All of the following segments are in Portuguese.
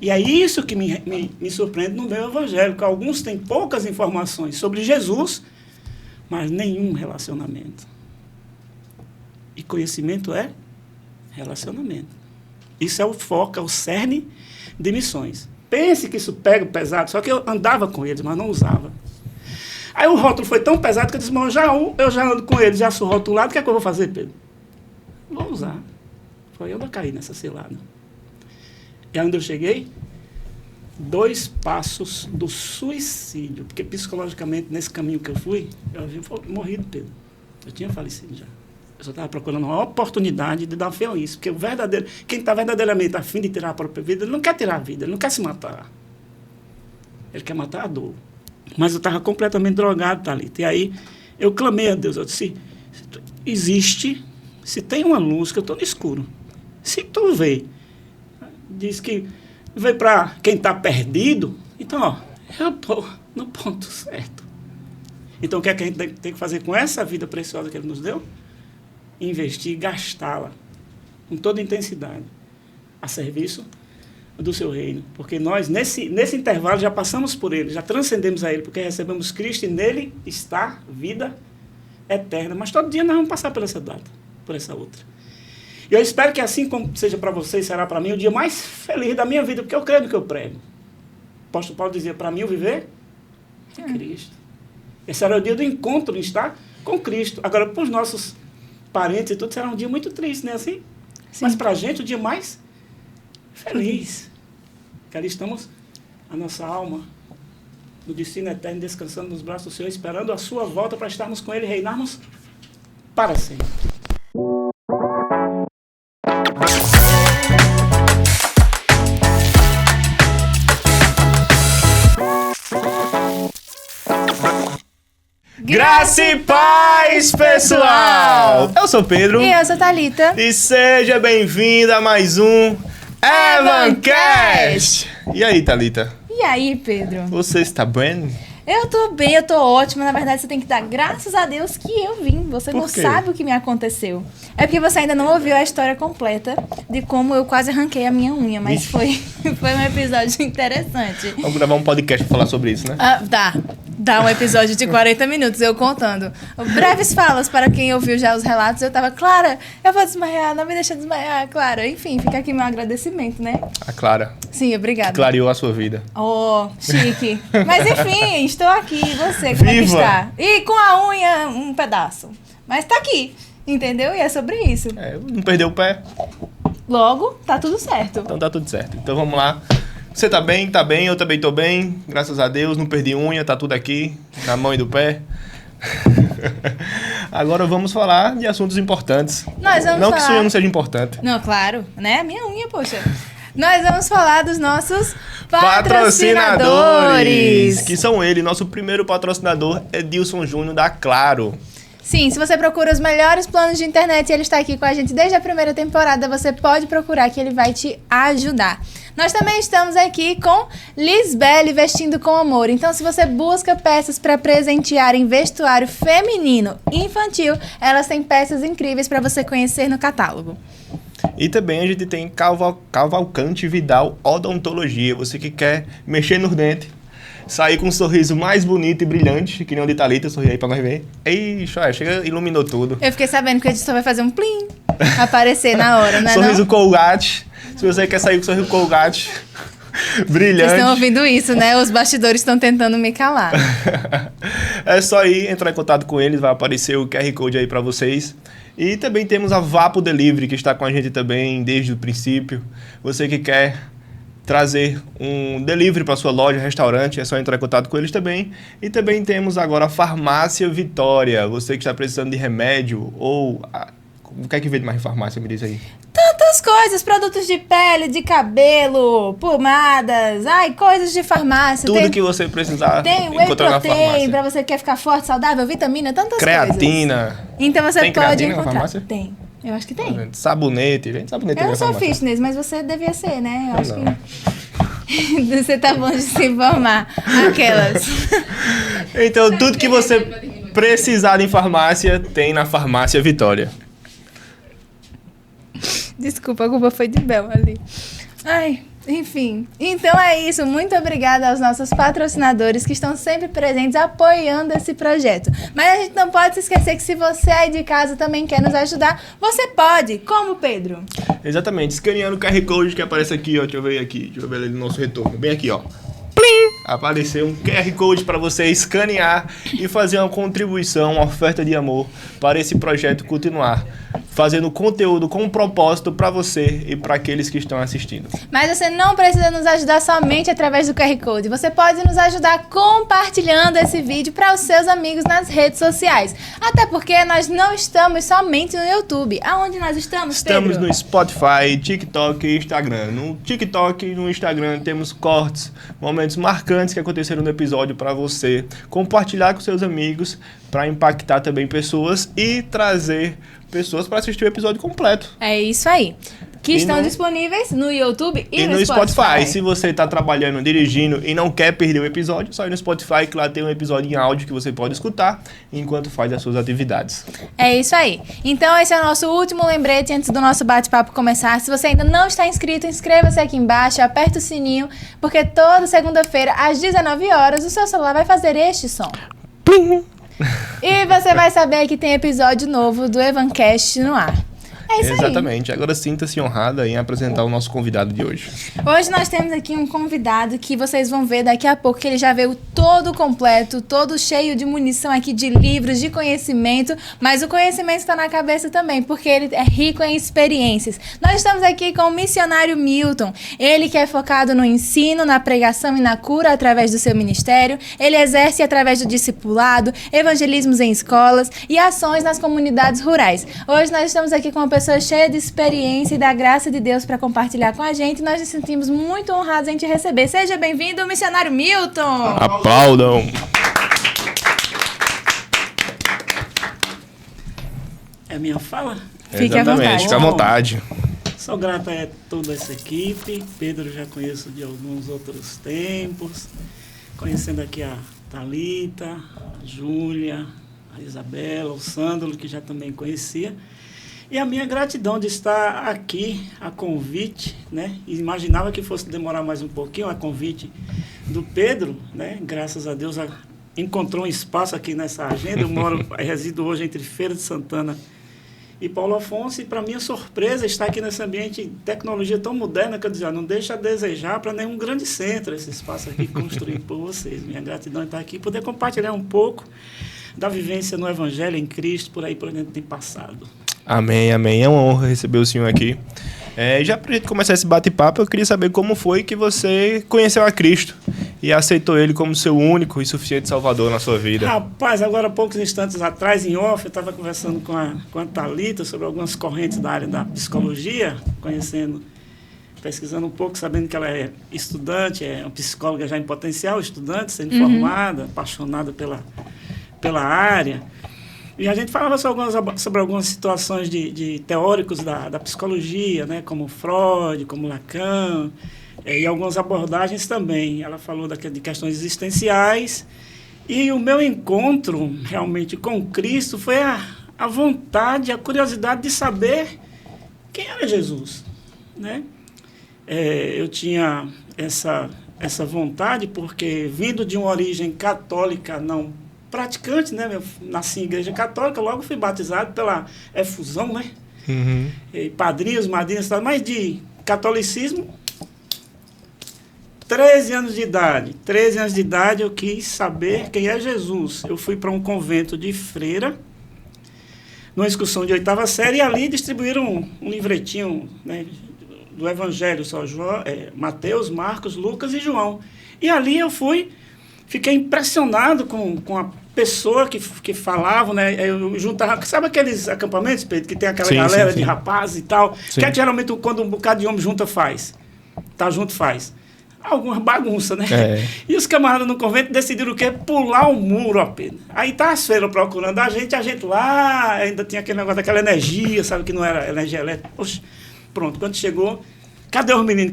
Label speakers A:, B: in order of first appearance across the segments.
A: E é isso que me surpreende no meu evangelho, que alguns têm poucas informações sobre Jesus, mas nenhum relacionamento. E conhecimento é relacionamento. Isso é o foco, é o cerne de missões. Pense que isso pega pesado, só que eu andava com eles, mas não usava. Aí o rótulo foi tão pesado que eu disse, eu já ando com eles, já sou rotulado, o que é que eu vou fazer, Pedro? Vou usar. Foi eu que caí nessa cilada. E onde eu cheguei? 2 passos do suicídio. Porque psicologicamente, nesse caminho que eu fui, eu havia morrido, Pedro. Eu tinha falecido já. Eu só estava procurando uma oportunidade de dar fé a isso. Porque quem está verdadeiramente a fim de tirar a própria vida, ele não quer tirar a vida, ele não quer se matar. Ele quer matar a dor. Mas eu estava completamente drogado, Thalita. E aí eu clamei a Deus. Eu disse, existe, se tem uma luz, que eu estou no escuro. Se tu vê, diz que veio para quem está perdido, então, ó, eu estou no ponto certo. Então, o que é que a gente tem que fazer com essa vida preciosa que Ele nos deu? Investir e gastá-la com toda intensidade a serviço do seu reino. Porque nós, nesse intervalo, já passamos por Ele, já transcendemos a Ele, porque recebemos Cristo e nele está vida eterna. Mas todo dia nós vamos passar por essa data, por essa outra. E eu espero que assim como seja para vocês, será para mim o dia mais feliz da minha vida, porque eu creio no que eu prego. O apóstolo Paulo dizia, para mim o viver é Cristo. Esse era o dia do encontro, de estar com Cristo. Agora, para os nossos parentes e tudo, será um dia muito triste, né? Assim? Sim. Mas para a gente, o dia mais feliz. Que ali estamos, a nossa alma, no destino eterno, descansando nos braços do Senhor, esperando a sua volta para estarmos com Ele e reinarmos para sempre.
B: Graça e paz, pessoal! Eu sou Pedro.
C: E eu sou Thalita.
B: E seja bem-vindo a mais um Evancast! E aí, Thalita?
C: E aí, Pedro?
B: Você está bem?
C: Eu tô bem, eu tô ótima. Na verdade, você tem que dar graças a Deus que eu vim. Você não sabe o que me aconteceu. É porque você ainda não ouviu a história completa de como eu quase arranquei a minha unha. Mas foi um episódio interessante.
B: Vamos gravar um podcast pra falar sobre isso, né?
C: Dá um episódio de 40 minutos, eu contando. Breves falas para quem ouviu já os relatos. Eu tava, Clara, eu vou desmaiar, não me deixa desmaiar, Clara. Enfim, fica aqui meu agradecimento, né?
B: A Clara.
C: Sim, obrigada.
B: Clareou a sua vida.
C: Oh, chique. Mas enfim, estou aqui. E você, como é que está? E com a unha, um pedaço. Mas tá aqui, entendeu? E é sobre isso.
B: Não perdeu o pé.
C: Logo, tá tudo certo.
B: Então tá tudo certo. Então vamos lá. Você tá bem, eu também tô bem. Graças a Deus, não perdi unha, tá tudo aqui, na mão e do pé. Agora vamos falar de assuntos importantes. Não que sua unha não seja importante.
C: Não, claro, né? Minha unha, poxa. Nós vamos falar dos nossos
B: patrocinadores. Que são eles. Nosso primeiro patrocinador é Edilson Júnior da Claro.
C: Sim, se você procura os melhores planos de internet e ele está aqui com a gente desde a primeira temporada, você pode procurar que ele vai te ajudar. Nós também estamos aqui com Lisbelle Vestindo com Amor. Então, se você busca peças para presentear em vestuário feminino e infantil, elas têm peças incríveis para você conhecer no catálogo.
B: E também a gente tem Cavalcante Vidal Odontologia. Você que quer mexer nos dentes, sair com um sorriso mais bonito e brilhante, que nem o de Thalita, sorri aí pra nós ver. Ixi, chega, iluminou tudo.
C: Eu fiquei sabendo que o editor vai fazer um plim, aparecer na hora, né?
B: Sorriso Colgate. Se você quer sair com sorriso Colgate, brilhante.
C: Vocês estão ouvindo isso, né? Os bastidores estão tentando me calar.
B: É só ir, entrar em contato com eles, vai aparecer o QR Code aí pra vocês. E também temos a Vapo Delivery, que está com a gente também desde o princípio. Você que quer trazer um delivery para sua loja, restaurante, é só entrar em contato com eles também. E também temos agora a Farmácia Vitória. Você que está precisando de remédio ou... O que é que vende mais em farmácia, me diz aí?
C: Tantas coisas, produtos de pele, de cabelo, pomadas, coisas de farmácia.
B: Tudo que você precisar
C: tem whey protein pra você que quer ficar forte, saudável, vitamina, tantas
B: creatina.
C: Coisas. Então você
B: tem
C: pode
B: creatina
C: encontrar.
B: Na farmácia?
C: Tem. Eu acho que tem.
B: Sabonete,
C: Eu não sou fitness, mas você devia ser, né? Eu acho que... Você tá bom de se informar. Aquelas.
B: Então, tudo que você precisar em farmácia, tem na Farmácia Vitória.
C: Desculpa, a culpa foi de Bel ali. Ai, Enfim, então é isso. Muito obrigada aos nossos patrocinadores que estão sempre presentes apoiando esse projeto. Mas a gente não pode se esquecer que se você aí de casa também quer nos ajudar, você pode. Como, Pedro?
B: Exatamente, escaneando o QR Code que aparece aqui, ó. Deixa eu ver aqui, deixa eu ver ali no nosso retorno. Bem aqui, ó. Plim! Apareceu um QR Code para você escanear e fazer uma contribuição, uma oferta de amor para esse projeto continuar, fazendo conteúdo com um propósito para você e para aqueles que estão assistindo.
C: Mas você não precisa nos ajudar somente através do QR Code. Você pode nos ajudar compartilhando esse vídeo para os seus amigos nas redes sociais. Até porque nós não estamos somente no YouTube. Aonde nós estamos, Pedro?
B: Estamos no Spotify, TikTok e Instagram. No TikTok e no Instagram temos cortes, momentos marcantes que aconteceram no episódio para você compartilhar com seus amigos, para impactar também pessoas e trazer pessoas para assistir o episódio completo.
C: É isso aí. Que estão disponíveis no YouTube e no Spotify.
B: Se você está trabalhando, dirigindo e não quer perder o episódio, só ir no Spotify, que lá tem um episódio em áudio que você pode escutar enquanto faz as suas atividades.
C: É isso aí. Então esse é o nosso último lembrete antes do nosso bate-papo começar. Se você ainda não está inscrito, inscreva-se aqui embaixo, aperta o sininho, porque toda segunda-feira, às 19 horas, o seu celular vai fazer este som.
B: Plim!
C: E você vai saber que tem episódio novo do Evancast no ar. É isso aí.
B: Exatamente. Agora sinta-se honrada em apresentar o nosso convidado de hoje.
C: Hoje nós temos aqui um convidado que vocês vão ver daqui a pouco, que ele já veio todo completo, todo cheio de munição aqui de livros, de conhecimento, mas o conhecimento está na cabeça também, porque ele é rico em experiências. Nós estamos aqui com o missionário Milton, ele que é focado no ensino, na pregação e na cura através do seu ministério, ele exerce através do discipulado, evangelismos em escolas e ações nas comunidades rurais. Hoje nós estamos aqui com uma pessoa cheia de experiência e da graça de Deus para compartilhar com a gente. Nós nos sentimos muito honrados em te receber. Seja bem-vindo, missionário Milton!
B: Aplaudam!
A: É minha fala?
C: Fique à vontade.
B: Fique à vontade.
A: Sou grato a toda essa equipe. Pedro já conheço de alguns outros tempos. Conhecendo aqui a Thalita, a Júlia, a Isabela, o Sândalo, que já também conhecia. E a minha gratidão de estar aqui a convite, né? Imaginava que fosse demorar mais um pouquinho, a convite do Pedro, né? Graças a Deus encontrou um espaço aqui nessa agenda. Eu resido hoje entre Feira de Santana e Paulo Afonso, e para minha surpresa estar aqui nesse ambiente de tecnologia tão moderna, que eu dizia, não deixa a desejar para nenhum grande centro esse espaço aqui construído por vocês. Minha gratidão é estar aqui e poder compartilhar um pouco da vivência no Evangelho em Cristo, por aí por onde tem passado.
B: Amém, amém. É uma honra receber o senhor aqui. Já para a gente começar esse bate-papo, eu queria saber como foi que você conheceu a Cristo e aceitou Ele como seu único e suficiente Salvador na sua vida.
A: Rapaz, agora poucos instantes atrás, em off, eu estava conversando com a Thalita sobre algumas correntes da área da psicologia, pesquisando um pouco, sabendo que ela é estudante, é uma psicóloga já em potencial, estudante, sendo formada, apaixonada pela área. E a gente falava sobre algumas situações de teóricos da psicologia, né, como Freud, como Lacan, e algumas abordagens também. Ela falou de questões existenciais. E o meu encontro realmente com Cristo foi a vontade, a curiosidade de saber quem era Jesus, né? Eu tinha essa vontade porque, vindo de uma origem católica não praticante, né? Eu nasci em igreja católica, logo fui batizado pela efusão, né? E padrinhos, madrinhas, mas de catolicismo, 13 anos de idade. 13 anos de idade eu quis saber quem é Jesus. Eu fui para um convento de freira, numa excursão de 8ª série, e ali distribuíram um livretinho, né, do Evangelho, só Mateus, Marcos, Lucas e João. E ali eu fiquei impressionado com a pessoa que falavam, né? Eu juntava, sabe aqueles acampamentos, Pedro, que tem aquela galera de rapazes e tal? Sim. Que é que geralmente quando um bocado de homem junta faz? Tá junto faz. Alguma bagunça, né? E os camaradas no convento decidiram o quê? Pular o muro apenas. Aí tá as feiras procurando a gente lá ainda tinha aquele negócio daquela energia, sabe, que não era energia elétrica. Poxa, pronto, quando chegou, cadê os meninos?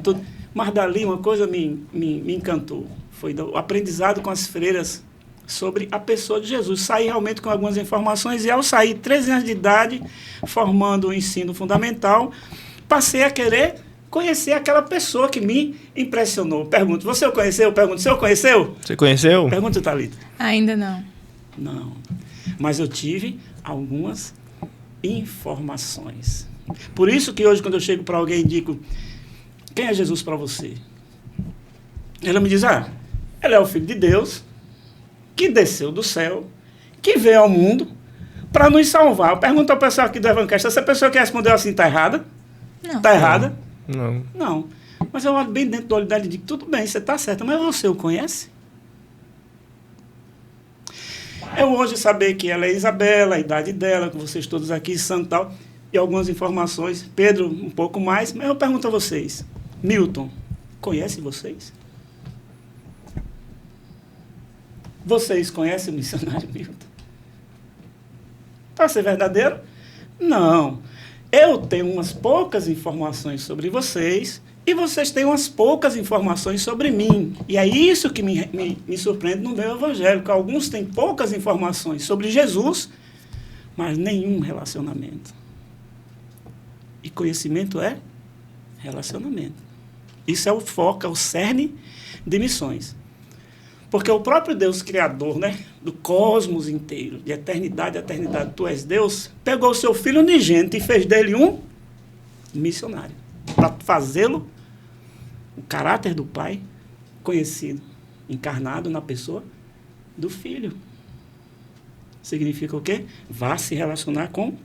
A: Tudo. Mas dali uma coisa me encantou. Foi o aprendizado com as freiras sobre a pessoa de Jesus. Saí realmente com algumas informações e ao sair, 13 anos de idade, formando o ensino fundamental, passei a querer conhecer aquela pessoa que me impressionou. Pergunto, você o conheceu? Pergunto, você o conheceu?
B: Você conheceu?
A: Pergunta, Thalita.
C: Ainda não.
A: Não. Mas eu tive algumas informações. Por isso que hoje, quando eu chego para alguém e digo, quem é Jesus para você? Ela me diz, ele é o Filho de Deus, que desceu do céu, que veio ao mundo para nos salvar. Eu pergunto ao pessoal aqui do Evangelho, essa pessoa que respondeu assim está errada?
C: Não.
A: Está errada?
B: Não.
A: Não. Mas eu olho bem dentro do olho dela e digo, tudo bem, você está certa, mas você o conhece? Eu hoje saber que ela é Isabela, a idade dela, com vocês todos aqui, santo tal, e algumas informações, Pedro um pouco mais, mas eu pergunto a vocês, Milton, conhece vocês? Vocês conhecem o missionário Milton? Para ser verdadeiro? Não. Eu tenho umas poucas informações sobre vocês e vocês têm umas poucas informações sobre mim. E é isso que me surpreende no meu evangelho, que alguns têm poucas informações sobre Jesus, mas nenhum relacionamento. E conhecimento é relacionamento. Isso é o foco, é o cerne de missões. Porque o próprio Deus Criador, né, do cosmos inteiro, de eternidade a eternidade, tu és Deus, pegou o seu Filho unigênito e fez dele um missionário, para fazê-lo, o caráter do Pai, conhecido, encarnado na pessoa do Filho. Significa o quê? Vá se relacionar com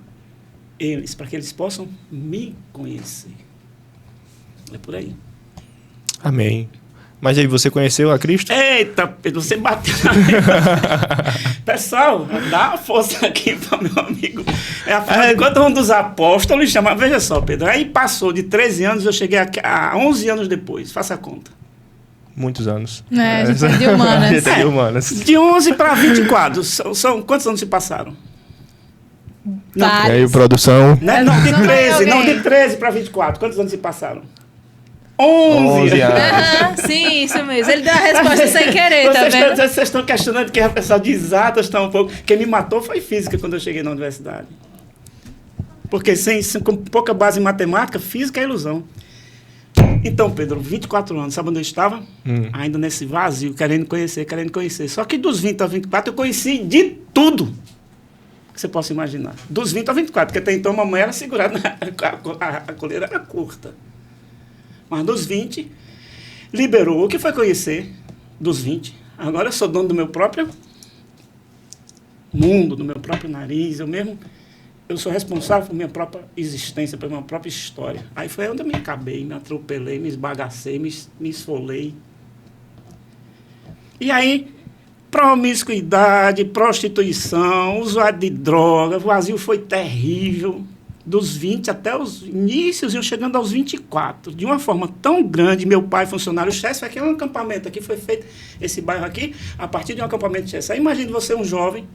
A: eles, para que eles possam me conhecer. É por aí.
B: Amém. Mas aí, você conheceu a Cristo?
A: Eita, Pedro, você bateu na minha... Pessoal, dá uma força aqui para meu amigo. Enquanto um dos apóstolos chama... Veja só, Pedro, aí passou de 13 anos, eu cheguei a 11 anos depois. Faça a conta.
B: Muitos anos.
C: A gente é de humanas.
B: A gente é de humanas.
A: De 11 para 24. Quantos anos se passaram?
B: E aí, produção?
A: Não, de 13 para 24. Quantos anos se passaram? 11
B: anos.
C: Sim, isso mesmo. Ele deu a resposta sem querer, tá vendo?
A: Vocês estão questionando que o pessoal de exatas está um pouco... Quem me matou foi física quando eu cheguei na universidade. Porque com pouca base em matemática, física é ilusão. Então, Pedro, 24 anos, sabe onde eu estava? Ainda nesse vazio, querendo conhecer. Só que dos 20 aos 24 eu conheci de tudo que você possa imaginar. Dos 20 aos 24, porque até então a mamãe era segurada, a coleira era curta. Mas dos 20, liberou. O que foi conhecer dos 20? Agora eu sou dono do meu próprio mundo, do meu próprio nariz. Eu sou responsável por minha própria existência, por minha própria história. Aí foi onde eu me acabei, me atropelei, me esbagacei, me esfolei. E aí, promiscuidade, prostituição, usuário de droga, o vazio foi terrível. Dos 20 até os inícios, eu chegando aos 24, de uma forma tão grande. Meu pai, funcionário chefe, aqui é um acampamento, aqui foi feito esse bairro aqui, a partir de um acampamento de chefe. Aí imagine você, um jovem,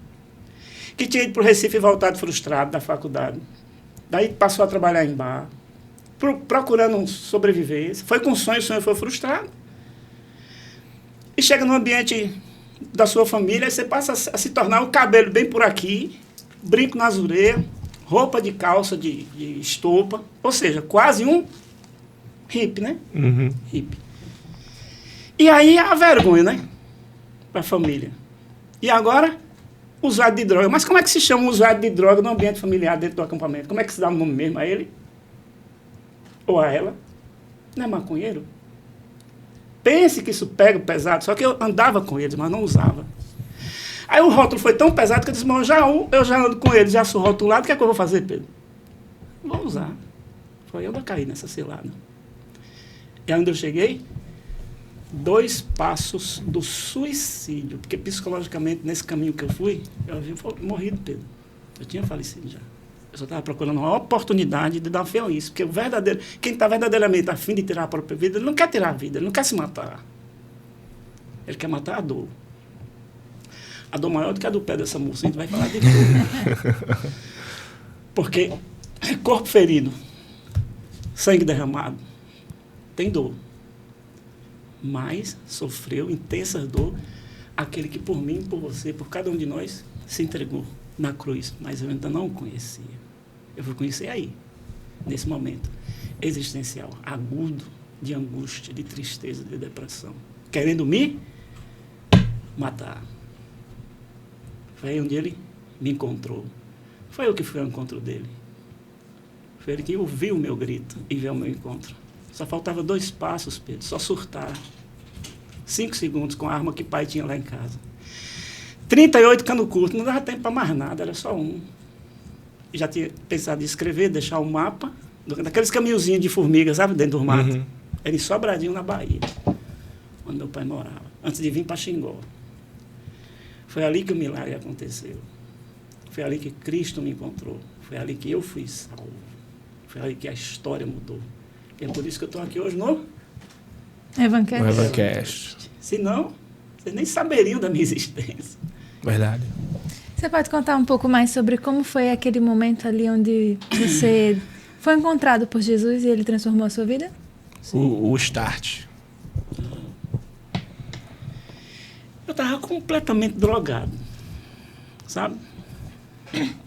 A: que tinha ido para o Recife e voltado frustrado da faculdade. Daí passou a trabalhar em bar, procurando sobreviver. Foi com sonho, o sonho foi frustrado. E chega no ambiente da sua família, você passa a se tornar o cabelo bem por aqui, brinco nas orelhas, roupa de calça de estopa, ou seja, quase um hippie, né?
B: Uhum.
A: Hippie. E aí a vergonha, né? Para a família. E agora, usuário de droga. Mas como é que se chama um usuário de droga no ambiente familiar dentro do acampamento? Como é que se dá o nome mesmo a ele? Ou a ela? Não é maconheiro? Pense que isso pega pesado, só que eu andava com eles, mas não usava. Aí o rótulo foi tão pesado que eu disse, eu já ando com eles, já sou rotulado, o que é que eu vou fazer, Pedro? Vou usar. Foi eu que caí nessa cilada. E aí onde eu cheguei? 2 passos do suicídio, porque psicologicamente, nesse caminho que eu fui, eu havia morrido, Pedro. Eu tinha falecido já. Eu só estava procurando uma oportunidade de dar fé a isso, porque quem está verdadeiramente a fim de tirar a própria vida, ele não quer tirar a vida, ele não quer se matar. Ele quer matar a dor. A dor maior do que a do pé dessa moça, a gente vai falar de dor. Porque corpo ferido, sangue derramado, tem dor. Mas sofreu intensas dor aquele que por mim, por você, por cada um de nós, se entregou na cruz. Mas eu ainda não o conhecia. Eu vou conhecer aí, nesse momento. existencial, agudo, de angústia, de tristeza, de depressão, querendo me matar. Foi aí onde ele me encontrou. Foi eu que fui ao encontro dele. Foi ele que ouviu o meu grito e veio ao meu encontro. Só faltava 2 passos, Pedro, só surtar. 5 segundos com a arma que o pai tinha lá em casa. 38 cano curto, não dava tempo para mais nada, era só um. E já tinha pensado em escrever, deixar o mapa, daqueles caminhozinhos de formiga, sabe, dentro do mato. Era em Sobradinho, na Bahia, onde meu pai morava, antes de vir para Xingó. Foi ali que o milagre aconteceu. Foi ali que Cristo me encontrou. Foi ali que eu fui salvo. Foi ali que a história mudou. E é por isso que eu estou aqui hoje no
B: Evancast.
A: Senão, vocês nem saberiam da minha existência.
B: Verdade.
C: Você pode contar um pouco mais sobre como foi aquele momento ali onde você foi encontrado por Jesus e ele transformou a sua vida?
B: O start.
A: Eu estava completamente drogado, sabe?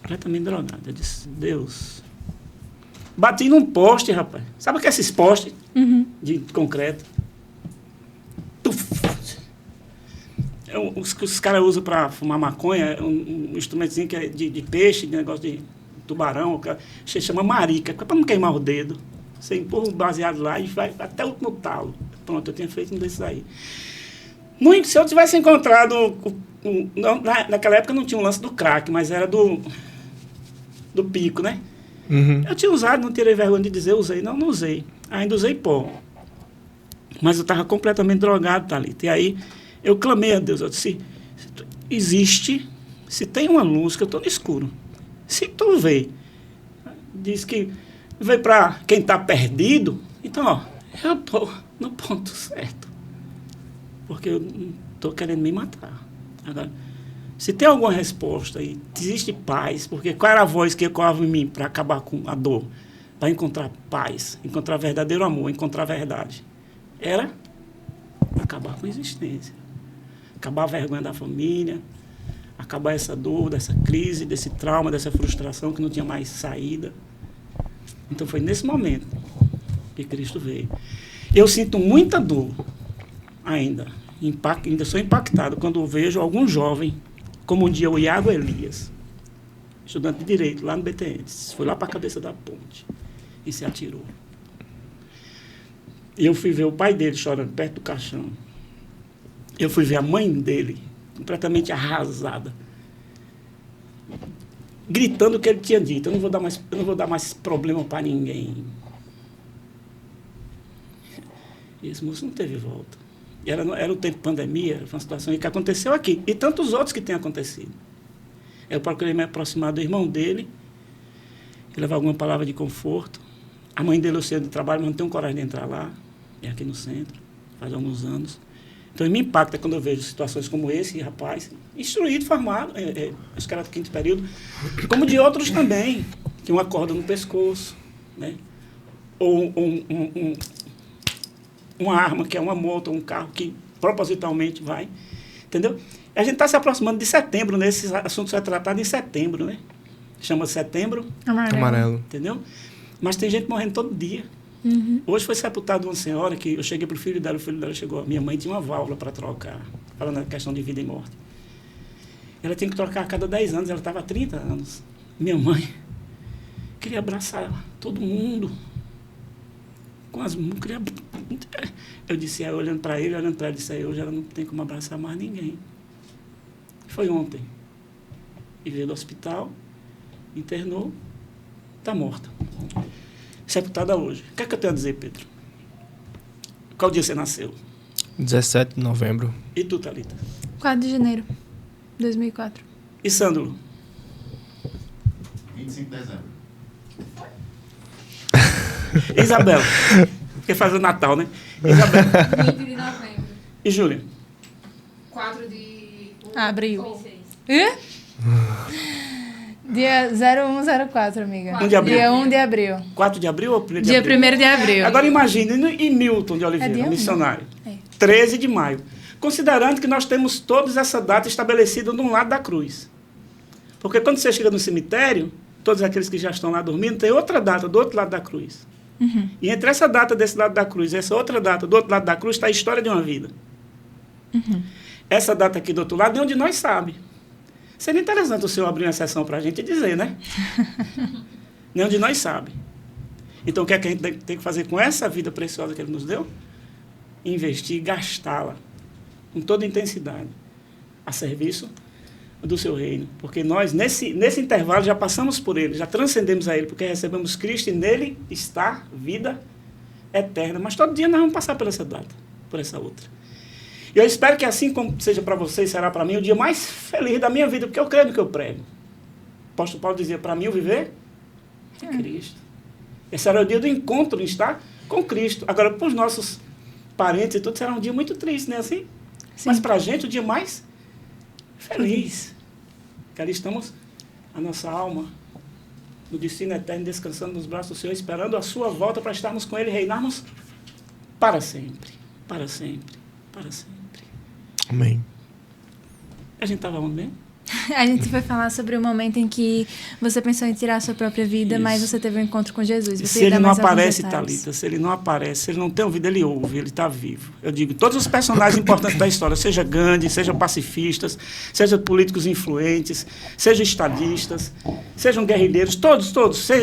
A: Completamente drogado. Eu disse, Deus... Bati num poste, rapaz. Sabe o que é esses postes de concreto? Os caras usam para fumar maconha, um instrumentozinho que é de peixe, de negócio de tubarão, que chama marica, para não queimar o dedo. Você empurra o baseado lá e vai até o último talo. Pronto, eu tinha feito um desses aí. Se eu tivesse encontrado... naquela época não tinha o lance do crack, mas era do pico, né? Eu tinha usado, não tirei vergonha de dizer, usei. Não usei. Ainda usei pó. Mas eu estava completamente drogado, Thalita. E aí eu clamei a Deus. Eu disse, existe, se tem uma luz, que eu estou no escuro. Se tu vê, diz que veio para quem está perdido, então, ó, eu estou no ponto certo. Porque eu estou querendo me matar. Agora, se tem alguma resposta aí, existe paz, porque qual era a voz que ecoava em mim para acabar com a dor? Para encontrar paz, encontrar verdadeiro amor, encontrar a verdade. Era acabar com a existência. Acabar a vergonha da família, acabar essa dor, dessa crise, desse trauma, dessa frustração que não tinha mais saída. Então foi nesse momento que Cristo veio. Eu sinto muita dor ainda sou impactado quando vejo algum jovem, como um dia o Iago Elias, estudante de Direito, lá no BTN, foi lá para a cabeça da ponte e se atirou. E eu fui ver o pai dele chorando perto do caixão. Eu fui ver a mãe dele, completamente arrasada, gritando o que ele tinha dito. Eu não vou dar mais problema para ninguém. E esse moço não teve volta. E era o tempo de pandemia, foi uma situação que aconteceu aqui. E tantos outros que têm acontecido. Eu procurei me aproximar do irmão dele, levar alguma palavra de conforto. A mãe dele, eu sei de trabalho, mas não tenho coragem de entrar lá. É aqui no centro, faz alguns anos. Então, me impacta quando eu vejo situações como esse, rapaz, instruído, formado, acho que era do 5º período, como de outros também, que uma corda no pescoço, né? Ou uma arma, que é uma moto, um carro que propositalmente vai, entendeu? A gente está se aproximando de setembro, né? Esse assunto vai ser tratado em setembro, né? Chama Setembro
B: Amarelo.
A: Entendeu? Mas tem gente morrendo todo dia. Hoje foi sepultada uma senhora que eu cheguei para o filho dela chegou. Minha mãe tinha uma válvula para trocar, falando na questão de vida e morte. Ela tinha que trocar a cada 10 anos, ela estava há 30 anos. Minha mãe queria abraçar todo mundo. Com as mãos, eu disse, olhando para ele, disse, hoje ela não tem como abraçar mais ninguém. Foi ontem. E veio do hospital, internou, está morta. Sepultada hoje. O que é que eu tenho a dizer, Pedro? Qual dia você nasceu?
B: 17 de novembro.
A: E tu, Thalita?
C: 4 de janeiro, 2004.
A: E Sandro?
D: 25 de dezembro.
A: Isabel? Porque faz o Natal, né? Isabel?
E: 20 de novembro.
A: E Júlia?
E: 4 de...
C: Abril.
E: 26.
C: Hã? Dia 0104, amiga.
A: 1 de abril.
C: Dia 1 de abril.
A: 4 de abril ou 1º de
C: Dia
A: abril?
C: 1º de abril.
A: Agora imagine, e Milton de
C: É
A: Oliveira,
C: dia 1.
A: missionário?
C: É.
A: 13 de maio. Considerando que nós temos todos essa data estabelecida de um lado da cruz. Porque quando você chega no cemitério, todos aqueles que já estão lá dormindo, tem outra data do outro lado da cruz. E entre essa data desse lado da cruz e essa outra data do outro lado da cruz está a história de uma vida. Essa data aqui do outro lado, nenhum de nós sabe. Seria interessante o senhor abrir uma sessão para a gente dizer, né? Nenhum de nós sabe. Então, o que é que a gente tem que fazer com essa vida preciosa que ele nos deu? Investir e gastá-la com toda intensidade a serviço do seu reino. Porque nós, nesse intervalo, já passamos por ele, já transcendemos a ele, porque recebemos Cristo e nele está vida eterna. Mas todo dia nós vamos passar por essa data, por essa outra. E eu espero que assim como seja para vocês, será para mim o dia mais feliz da minha vida, porque eu creio no que eu prego. O apóstolo Paulo dizia, para mim o viver é Cristo. Esse era o dia do encontro, em estar com Cristo. Agora, para os nossos parentes e tudo, será um dia muito triste, não é assim? Sim. Mas para a gente, o dia mais feliz. Que ali estamos, a nossa alma, no destino eterno, descansando nos braços do Senhor, esperando a sua volta para estarmos com Ele e reinarmos para sempre. Para sempre. Para sempre.
B: Amém.
A: A gente estava onde mesmo?
C: A gente foi falar sobre o momento em que você pensou em tirar a sua própria vida,
A: Isso.
C: mas você teve um encontro com Jesus. Você
A: se ele
C: dá
A: não
C: mais alguns
A: aparece,
C: detalhes.
A: Thalita, se ele não aparece, se ele não tem ouvido, ele ouve, ele está vivo. Eu digo, todos os personagens importantes da história, seja Gandhi, seja pacifistas, seja políticos influentes, sejam estadistas, sejam guerrilheiros, todos,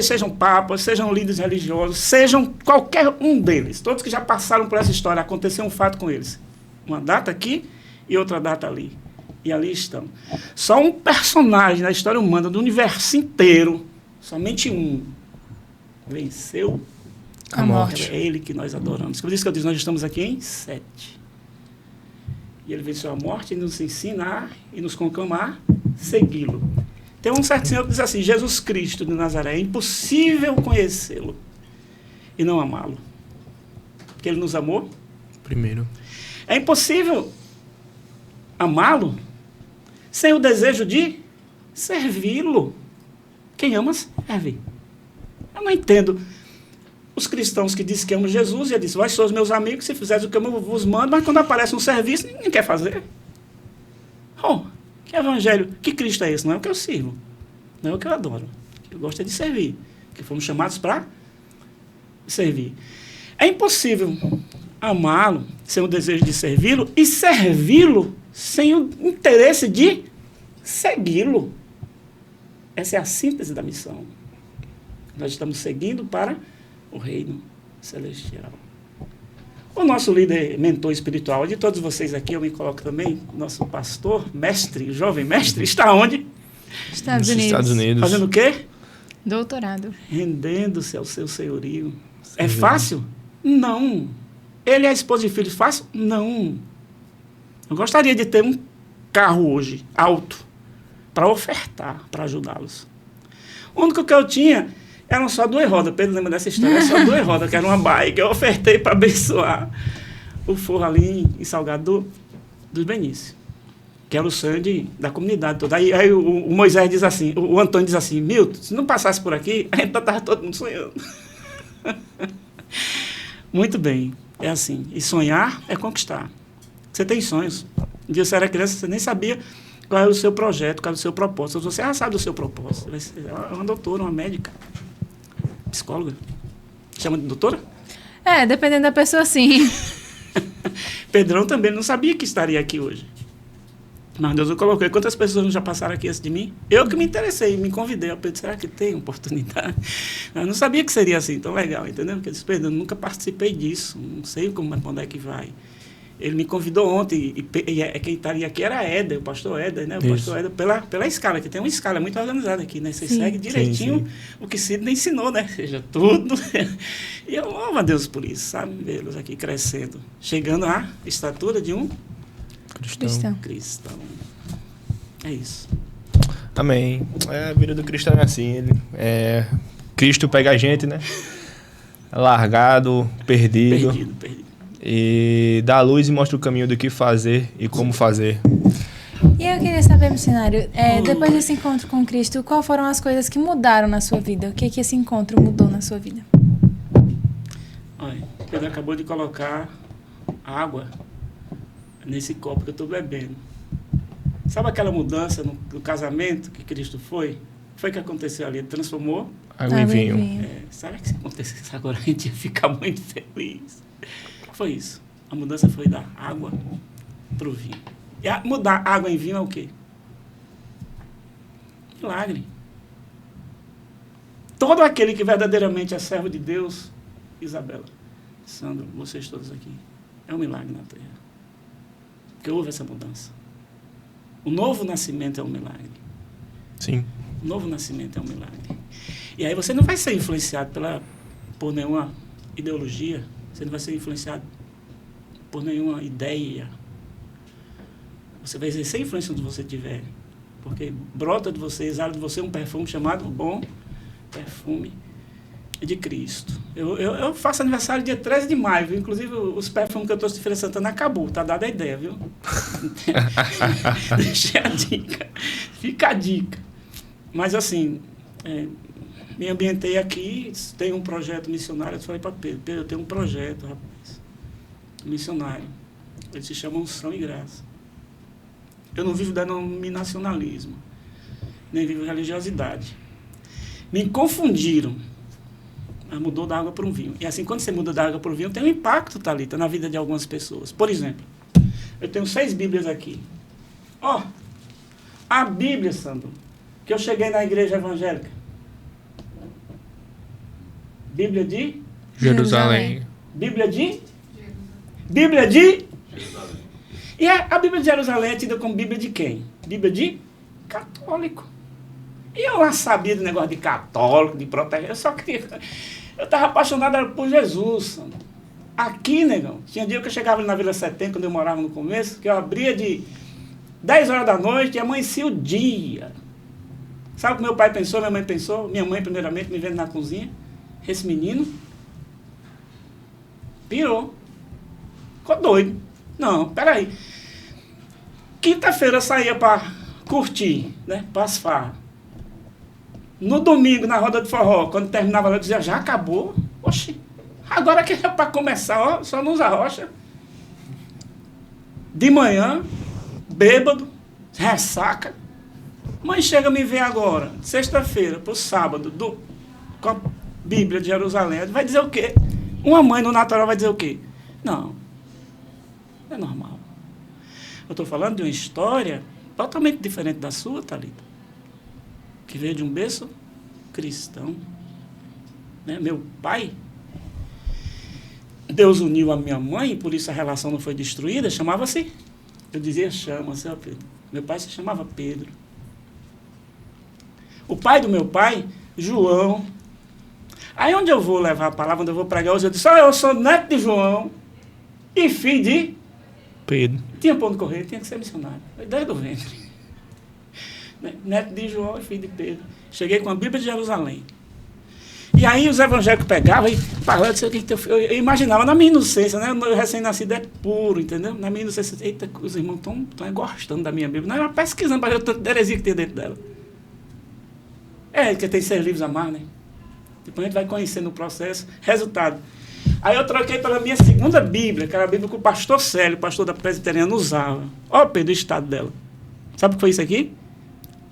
A: sejam papas, sejam líderes religiosos, sejam qualquer um deles, todos que já passaram por essa história, aconteceu um fato com eles. Uma data aqui e outra data ali. E ali estão. Só um personagem da história humana, do universo inteiro, somente um, venceu
C: a morte.
A: É ele que nós adoramos. Por isso que eu disse, nós estamos aqui em 7. E ele venceu a morte e nos ensina e nos conclama a segui-lo. Tem um certo senhor que diz assim, Jesus Cristo de Nazaré, é impossível conhecê-lo e não amá-lo. Porque ele nos amou
B: Primeiro.
A: É impossível amá-lo sem o desejo de servi-lo. Quem ama, serve. Eu não entendo os cristãos que dizem que amam Jesus e ele diz, vós sois meus amigos, se fizeres o que eu vos mando, mas quando aparece um serviço, ninguém quer fazer. Oh, que evangelho, que Cristo é esse? Não é o que eu sirvo, não é o que eu adoro. Eu gosto é de servir, que fomos chamados para servir. É impossível amá-lo sem o desejo de servi-lo e servi-lo sem o interesse de segui-lo. Essa é a síntese da missão. Nós estamos seguindo para o reino celestial. O nosso líder, mentor espiritual, de todos vocês aqui, eu me coloco também, nosso pastor, mestre, jovem mestre, está onde?
C: Estados
B: Nos
C: Unidos.
B: Estados Unidos.
A: Fazendo o quê?
C: Doutorado.
A: Rendendo-se ao seu senhorio. É fácil? Não. Ele é esposa e filho fácil? Não. Eu gostaria de ter um carro hoje, alto, para ofertar, para ajudá-los. O único que eu tinha eram só 2 rodas. Pedro lembra dessa história? Era só 2 rodas, que era uma bike. Eu ofertei para abençoar o forro ali em Salgado dos Benícios, que era o sonho da comunidade toda. Aí o Moisés diz assim, o Antônio diz assim, Milton, se não passasse por aqui, a gente estava todo mundo sonhando. Muito bem, é assim. E sonhar é conquistar. Você tem sonhos. Um dia você era criança, você nem sabia qual era o seu projeto, qual era o seu propósito. Você já sabe do seu propósito. Você é uma doutora, uma médica, psicóloga. Chama de doutora?
C: É, dependendo da pessoa, sim.
A: Pedrão também não sabia que estaria aqui hoje. Mas Deus o colocou. Quantas pessoas não já passaram aqui antes de mim? Eu que me interessei, me convidei. Eu pensei, será que tem oportunidade? Eu não sabia que seria assim, tão legal, entendeu? Porque eu disse, Pedro, eu nunca participei disso, não sei como, onde é que vai. Ele me convidou ontem, e quem estaria aqui era Éder, o pastor Éder, né? O pastor Éder, pela escala, que tem uma escala muito organizada aqui, né? Você segue direitinho o que Sidney ensinou, né? Seja tudo. E eu louvo a Deus por isso, sabe? Vê-los aqui crescendo, chegando à estatura de um cristão. É isso.
B: Amém. A vida do cristão é assim. Cristo pega a gente, né? Largado, perdido. E dá a luz e mostra o caminho do que fazer e como fazer.
C: E eu queria saber, missionário, depois desse encontro com Cristo, quais foram as coisas que mudaram na sua vida? O que esse encontro mudou na sua vida?
A: Olha, Pedro acabou de colocar água nesse copo que eu estou bebendo. Sabe aquela mudança no casamento que Cristo foi? Foi que aconteceu ali. Ele transformou
B: Água e vinho.
A: Será que se acontecesse agora a gente ia ficar muito feliz? Foi isso. A mudança foi da água para o vinho. E mudar água em vinho é o quê? Milagre. Todo aquele que verdadeiramente é servo de Deus, Isabela, Sandro, vocês todos aqui, é um milagre na terra. Porque houve essa mudança. O novo nascimento é um milagre.
B: Sim.
A: O novo nascimento é um milagre. E aí você não vai ser influenciado por nenhuma ideologia, você não vai ser influenciado por nenhuma ideia. Você vai exercer a influência onde você estiver. Porque brota de você, exala de você um perfume chamado Bom Perfume de Cristo. Eu faço aniversário dia 13 de maio, viu? Inclusive os perfumes que eu trouxe de Feira Santana acabou, tá dada a ideia, viu? Deixei a dica. Fica a dica. Mas assim, me ambientei aqui, tenho um projeto missionário, eu falei para Pedro, eu tenho um projeto, rapaz, missionário. Ele se chama Unção e Graça. Eu não vivo denominacionalismo, nem vivo religiosidade. Me confundiram. Mas mudou da água para um vinho. E assim, quando você muda da água para o vinho, tem um impacto, Thalita, na vida de algumas pessoas. Por exemplo, eu tenho 6 Bíblias aqui. Ó, a Bíblia, Sandro, que eu cheguei na igreja evangélica. Bíblia de
B: Jerusalém.
A: Bíblia de Bíblia de Jerusalém. E a Bíblia de Jerusalém é tida como Bíblia de quem? Bíblia de católico. E eu lá sabia do negócio de católico, de protestante. Eu só queria... Eu estava apaixonado por Jesus. Aqui, negão, tinha dia que eu chegava ali na Vila 70, quando eu morava no começo, que eu abria de 10 horas da noite e amanhecia o dia. Sabe o que meu pai pensou, minha mãe pensou? Minha mãe, primeiramente, me vendo na cozinha. Esse menino pirou. Ficou doido. Não, peraí. Quinta-feira eu saía para curtir, né? Para as farras. No domingo, na roda de forró, quando terminava, eu dizia, já acabou? Oxi, agora que é para começar, ó, só nos arrocha. De manhã, bêbado, ressaca. Mãe chega a me ver agora, sexta-feira, pro sábado, com a Bíblia de Jerusalém. Vai dizer o quê? Uma mãe no natural vai dizer o quê? Não, é normal. Eu estou falando de uma história totalmente diferente da sua, Thalita, que veio de um berço cristão. Né? Meu pai, Deus uniu a minha mãe, por isso a relação não foi destruída, chamava-se, eu dizia, chama-se, ó Pedro. Meu pai se chamava Pedro. O pai do meu pai, João. Aí onde eu vou levar a palavra, onde eu vou pregar hoje, eu disse, eu sou neto de João e filho de
B: Pedro.
A: Tinha pão de correr, tinha que ser missionário. Desde o ventre. Neto de João e filho de Pedro. Cheguei com a Bíblia de Jerusalém. E aí os evangélicos pegavam e falavam, eu imaginava, na minha inocência, né? O recém-nascido é puro, entendeu? Na minha inocência, eita, os irmãos estão gostando da minha Bíblia. Não, era pesquisando para ver o tanto de heresia que tem dentro dela. Que tem 6 livros a mais, né? Depois a gente vai conhecendo o processo. Resultado. Aí eu troquei pela minha segunda Bíblia, que era a Bíblia que o pastor Célio, o pastor da Presbiteriana, usava. Ó, Pedro, o estado dela. Sabe o que foi isso aqui?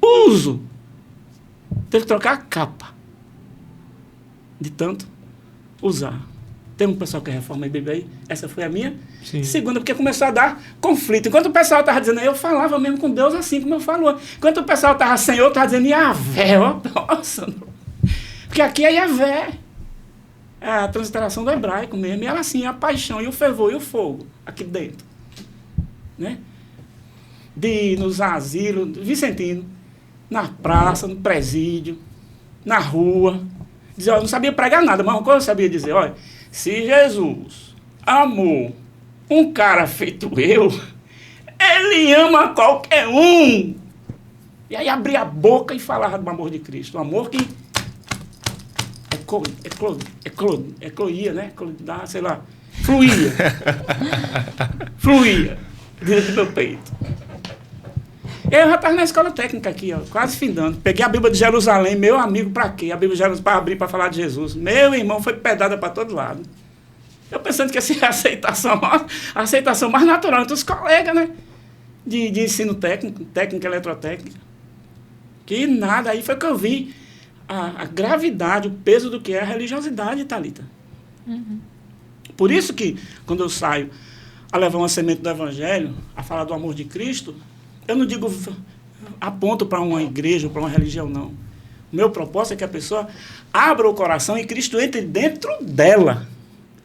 A: Uso. Teve que trocar a capa. De tanto usar. Tem um pessoal que reforma a Bíblia aí? Essa foi a minha segunda, porque começou a dar conflito. Enquanto o pessoal estava dizendo, eu falava mesmo com Deus assim como eu falo. Enquanto o pessoal estava Senhor, eu estava dizendo, Yahvé, ó, nossa. Porque aqui é Yahvé. É a transliteração do hebraico mesmo. E ela assim, a paixão e o fervor e o fogo aqui dentro. Né? Nos asilos, Vicentino, na praça, no presídio, na rua. Dizer, eu não sabia pregar nada, mas uma coisa eu sabia dizer, olha, se Jesus amou um cara feito eu, ele ama qualquer um. E aí abria a boca e falava do amor de Cristo. O amor que ecloía, né? Sei lá, fluía dentro do meu peito. Eu já estava na escola técnica aqui, ó, quase findando. Peguei a Bíblia de Jerusalém, meu amigo, para quê? A Bíblia de Jerusalém para abrir, para falar de Jesus. Meu irmão foi pedada para todo lado. Eu pensando que essa é a aceitação mais natural entre os colegas, né? De ensino técnico, técnica eletrotécnica. Que nada, aí foi que eu vi a gravidade, o peso do que é a religiosidade, Thalita. Por isso que, quando eu saio a levar uma semente do Evangelho, a falar do amor de Cristo, eu não digo, aponto para uma igreja ou para uma religião, não. O meu propósito é que a pessoa abra o coração e Cristo entre dentro dela.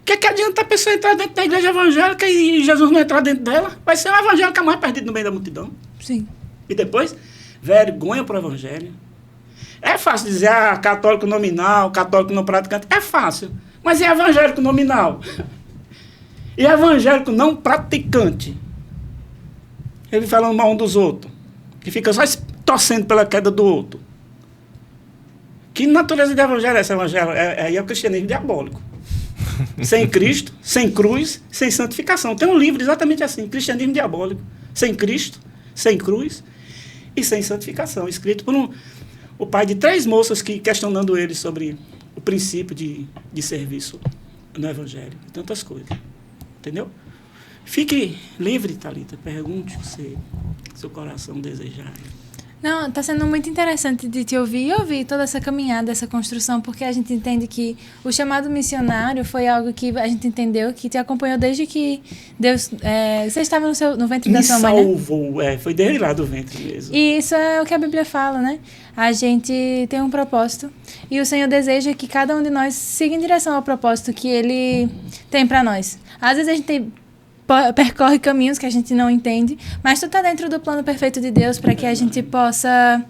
A: O que adianta a pessoa entrar dentro da igreja evangélica e Jesus não entrar dentro dela? Vai ser uma evangélica mais perdida no meio da multidão.
C: Sim.
A: E depois, vergonha para o Evangelho. É fácil dizer, católico nominal, católico não praticante. É fácil. Mas e evangélico nominal? E evangélico não praticante? Ele falando mal um dos outros. Que fica só torcendo pela queda do outro. Que natureza de evangelho é esse evangelho? É o cristianismo diabólico. Sem Cristo, sem cruz, sem santificação. Tem um livro exatamente assim, Cristianismo Diabólico. Sem Cristo, sem cruz e sem santificação. Escrito por o pai de 3 moças que questionando ele sobre o princípio de serviço no evangelho. E tantas coisas. Entendeu? Fique livre, Thalita. Pergunte o que seu coração desejar.
C: Não, está sendo muito interessante de te ouvir e ouvir toda essa caminhada, essa construção, porque a gente entende que o chamado missionário foi algo que a gente entendeu, que te acompanhou desde que Deus... você estava no ventre da sua mãe, né?
A: Me salvou, foi desde lá do ventre mesmo.
C: E isso é o que a Bíblia fala, né? A gente tem um propósito e o Senhor deseja que cada um de nós siga em direção ao propósito que Ele tem para nós. Às vezes a gente percorre caminhos que a gente não entende, mas tudo está dentro do plano perfeito de Deus para que a gente possa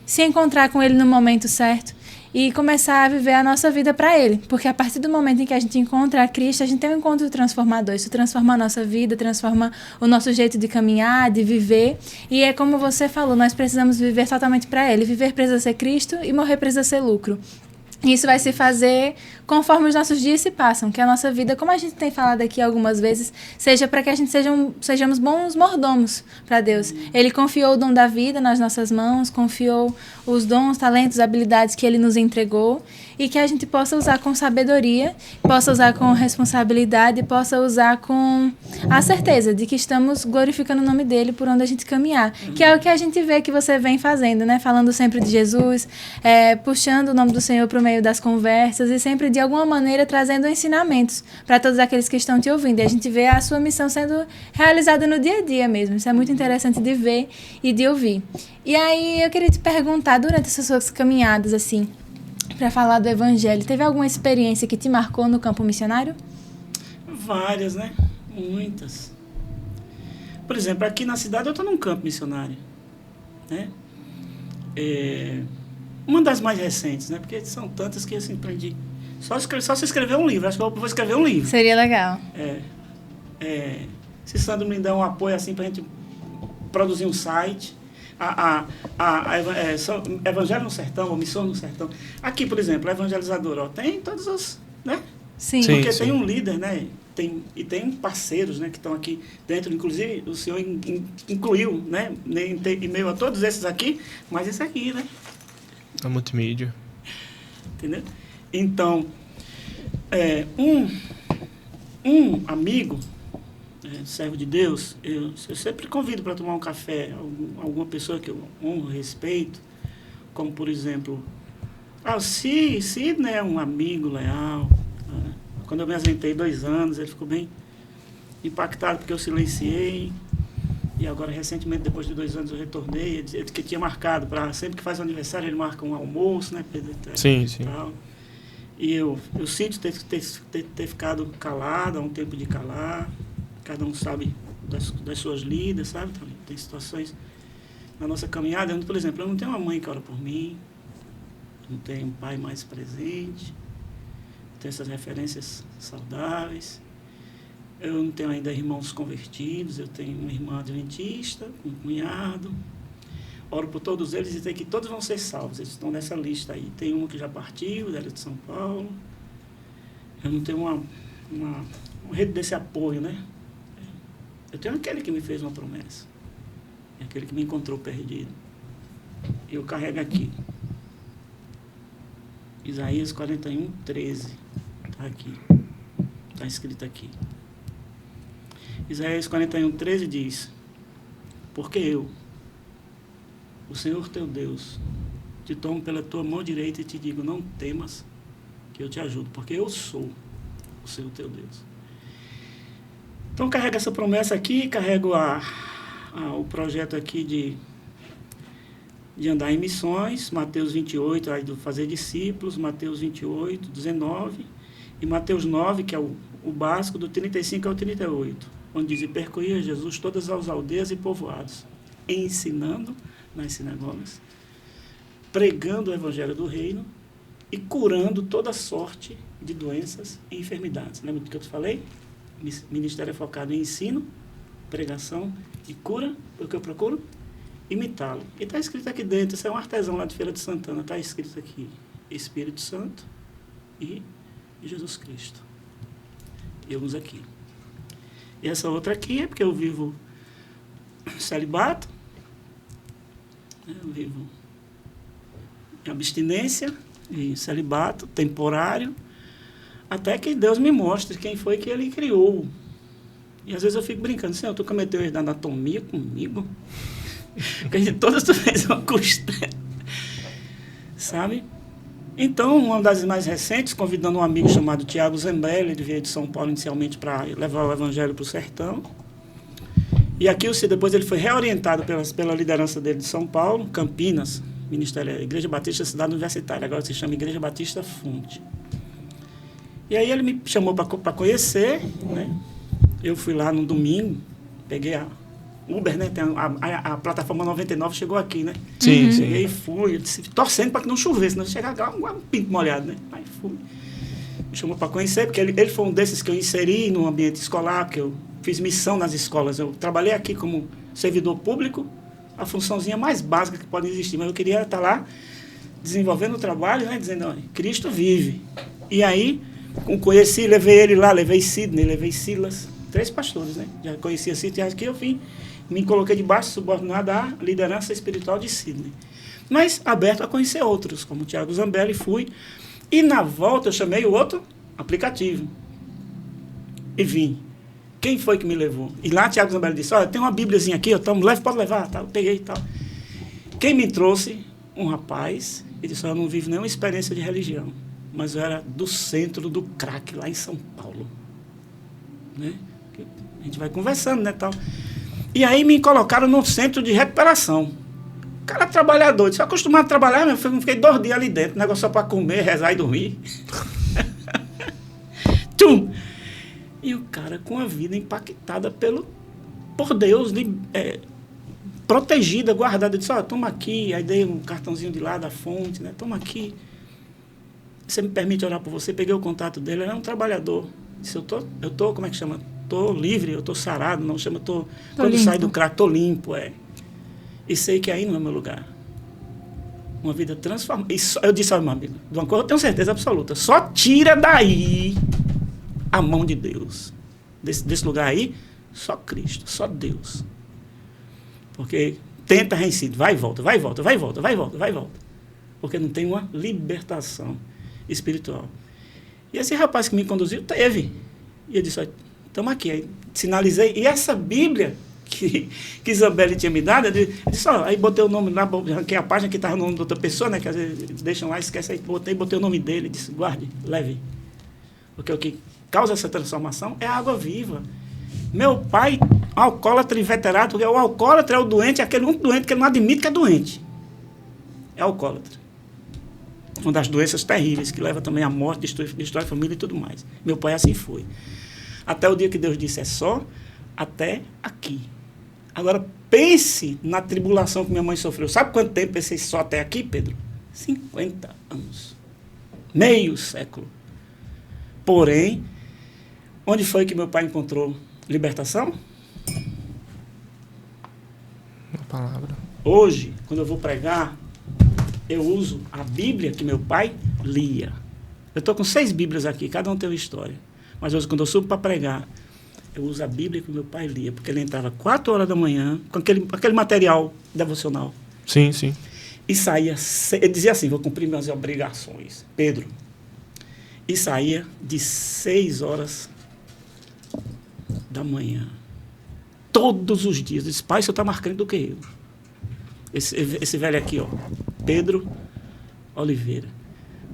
C: se encontrar com Ele no momento certo e começar a viver a nossa vida para Ele. Porque a partir do momento em que a gente encontra a Cristo, a gente tem um encontro transformador. Isso transforma a nossa vida, transforma o nosso jeito de caminhar, de viver. E é como você falou, nós precisamos viver totalmente para Ele. Viver precisa ser Cristo e morrer precisa ser lucro. E isso vai se fazer conforme os nossos dias se passam, que a nossa vida, como a gente tem falado aqui algumas vezes, seja para que a gente sejamos bons mordomos para Deus. Ele confiou o dom da vida nas nossas mãos, confiou os dons, talentos, habilidades que Ele nos entregou e que a gente possa usar com sabedoria, possa usar com responsabilidade, possa usar com a certeza de que estamos glorificando o nome dEle por onde a gente caminhar. Que é o que a gente vê que você vem fazendo, né? Falando sempre de Jesus, puxando o nome do Senhor para o meio das conversas e sempre, de alguma maneira, trazendo ensinamentos para todos aqueles que estão te ouvindo. E a gente vê a sua missão sendo realizada no dia a dia mesmo. Isso é muito interessante de ver e de ouvir. E aí, eu queria te perguntar, durante essas suas caminhadas, assim, para falar do Evangelho, teve alguma experiência que te marcou no campo missionário?
A: Várias, né? Muitas. Por exemplo, aqui na cidade eu estou num campo missionário, né? Uma das mais recentes, né? Porque são tantas que assim, aprendi. Só se escrever um livro. Acho que eu vou escrever um livro.
C: Seria legal.
A: Se Sandro me der um apoio assim para a gente produzir um site. Evangelho no Sertão, ou Missão no Sertão. Aqui, por exemplo, evangelizador, tem todos os, né?
C: Sim.
A: Porque tem um líder, né? E tem parceiros, né, que estão aqui dentro. Inclusive, o senhor incluiu, né? Em meio a todos esses aqui, mas esse aqui, né?
B: A multimídia.
A: Entendeu? Então, um amigo, servo de Deus, eu sempre convido para tomar um café alguma pessoa que eu honro, respeito, como, por exemplo, o Sidney é um amigo leal. Quando eu me ausentei 2 anos, ele ficou bem impactado porque eu silenciei. E agora, recentemente, depois de 2 anos, eu retornei. Ele que tinha marcado, sempre que faz aniversário, ele marca um almoço, né?
B: Sim.
A: Tal. E eu sinto ter ficado calado, há um tempo de calar. Cada um sabe das suas lidas, sabe? Tem situações na nossa caminhada. Por exemplo, eu não tenho uma mãe que ora por mim. Eu não tenho um pai mais presente. Eu tenho essas referências saudáveis. Eu não tenho ainda irmãos convertidos. Eu tenho uma irmã adventista, um cunhado. Oro por todos eles e sei que todos vão ser salvos. Eles estão nessa lista aí. Tem um que já partiu, dela de São Paulo. Eu não tenho uma rede desse apoio, né? Eu tenho aquele que me fez uma promessa. Aquele que me encontrou perdido. Eu carrego aqui. Isaías 41, 13. Está aqui. Está escrito aqui. Isaías 41, 13 diz: porque eu, o Senhor teu Deus, te tomo pela tua mão direita e te digo, não temas, que eu te ajudo, porque eu sou o Senhor teu Deus. Então, carrego essa promessa aqui, carrego o projeto aqui de andar em missões, Mateus 28, aí do fazer discípulos, Mateus 28, 19, e Mateus 9, que é o básico, do 35 ao 38, onde diz, e percorria Jesus todas as aldeias e povoados, ensinando nas sinagogas, pregando o evangelho do reino e curando toda sorte de doenças e enfermidades. Lembra do que eu te falei? Ministério é focado em ensino, pregação e cura, é o que eu procuro? Imitá-lo. E está escrito aqui dentro, isso é um artesão lá de Feira de Santana, está escrito aqui, Espírito Santo e Jesus Cristo. Eu uso aqui. E essa outra aqui é porque eu vivo celibato, eu vivo em abstinência e celibato temporário, até que Deus me mostre quem foi que Ele criou. E às vezes eu fico brincando, Senhor, tu cometeu erro da anatomia comigo? Porque de todas tu fez uma costela. Sabe? Então, uma das mais recentes, convidando um amigo chamado Tiago Zambelli, ele veio de São Paulo inicialmente para levar o evangelho para o sertão. E aqui, depois ele foi reorientado pela liderança dele de São Paulo, Campinas, Ministério, Igreja Batista Cidade Universitária, agora se chama Igreja Batista Fonte. E aí ele me chamou para conhecer, né? Eu fui lá no domingo, peguei a Uber, né? Tem a plataforma 99 chegou aqui, né?
B: Sim, sim.
A: Cheguei e fui, torcendo para que não chovesse, senão chegava lá um pinto molhado, né? Aí fui. Me chamou para conhecer, porque ele foi um desses que eu inseri no ambiente escolar, porque eu fiz missão nas escolas. Eu trabalhei aqui como servidor público, a funçãozinha mais básica que pode existir, mas eu queria estar lá desenvolvendo o trabalho, né? Dizendo, olha, Cristo vive. E aí, conheci, levei ele lá, levei Sidney, levei Silas, 3 pastores, né? Já conhecia Sidney, aqui eu vim, me coloquei debaixo, subordinado à liderança espiritual de Sidney. Mas aberto a conhecer outros, como o Tiago Zambelli, fui. E na volta eu chamei o outro aplicativo. E vim. Quem foi que me levou? E lá o Tiago Zambelli disse, olha, tem uma bíbliazinha aqui, pode levar, tá? Eu peguei e tal. Quem me trouxe? Um rapaz, ele disse, eu não vivo nenhuma experiência de religião, mas eu era do centro do crack, lá em São Paulo. Né? A gente vai conversando, né, tal. E aí me colocaram no centro de recuperação. Cara trabalhador, disse, acostumado a trabalhar, eu fiquei 2 dias ali dentro, negócio só para comer, rezar e dormir. Tchum! E o cara com a vida impactada por Deus, protegida, guardada. Eu disse, ó, toma aqui. Aí dei um cartãozinho de lá da fonte, né? Toma aqui. Você me permite orar por você? Peguei o contato dele, ele é um trabalhador. Disse, eu tô, como é que chama? Tô livre, eu tô sarado, não chama, quando
C: limpo.
A: sai do crack, tô limpo, E sei que aí não é meu lugar. Uma vida transformada. Eu disse ao meu amigo, de uma coisa eu tenho certeza absoluta, só tira daí a mão de Deus. Desse lugar aí, só Cristo, só Deus. Porque tenta reincide, vai e volta, vai e volta, vai e volta, vai e volta, vai e volta. Porque não tem uma libertação espiritual. E esse rapaz que me conduziu, teve. E eu disse, estamos aqui. Aí sinalizei. E essa Bíblia que Zambelli tinha me dado, eu disse, ó, aí botei o nome lá, que é a página que estava no nome de outra pessoa, né? Que às vezes deixam lá, esquece aí, botei o nome dele, disse, guarde, leve. Porque o que causa essa transformação é a água viva. Meu pai, alcoólatra inveterado, porque o alcoólatra é o doente, é aquele único doente que ele não admite que é doente. É alcoólatra. Uma das doenças terríveis, que leva também à morte, destrói a família e tudo mais. Meu pai assim foi. Até o dia que Deus disse, é só até aqui. Agora, pense na tribulação que minha mãe sofreu. Sabe quanto tempo pensei só até aqui, Pedro? 50 anos. Meio século. Porém, onde foi que meu pai encontrou libertação?
B: Uma palavra.
A: Hoje, quando eu vou pregar, eu uso a Bíblia que meu pai lia. Eu estou com 6 Bíblias aqui, cada um tem uma história. Mas hoje, quando eu subo para pregar, eu uso a Bíblia que meu pai lia, porque ele entrava 4 horas da manhã, com aquele material devocional.
B: Sim, sim.
A: E saía, ele dizia assim, vou cumprir minhas obrigações. Pedro. E saía de 6 horas da manhã. Todos os dias. Eu disse, pai, o senhor está mais crente do que eu. Esse velho aqui, ó. Pedro Oliveira,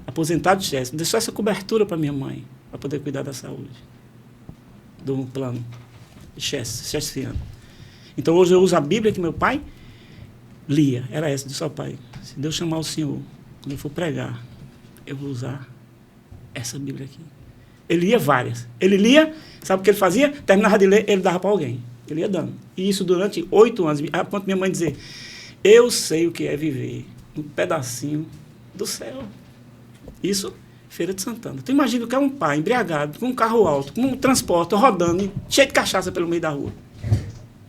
A: aposentado de Chester, deixou essa cobertura para minha mãe, para poder cuidar da saúde, do plano chesterfiano. Então, hoje eu uso a Bíblia que meu pai lia, era essa, disse ao pai, se Deus chamar o senhor, quando eu for pregar, eu vou usar essa Bíblia aqui. Ele lia várias. Ele lia, sabe o que ele fazia? Terminava de ler, ele dava para alguém. Ele ia dando. E isso durante 8 anos, a ponto de minha mãe dizer, eu sei o que é viver um pedacinho do céu. Isso, Feira de Santana. Tu imagina que é um pai embriagado, com um carro alto, com um transporte rodando, cheio de cachaça pelo meio da rua.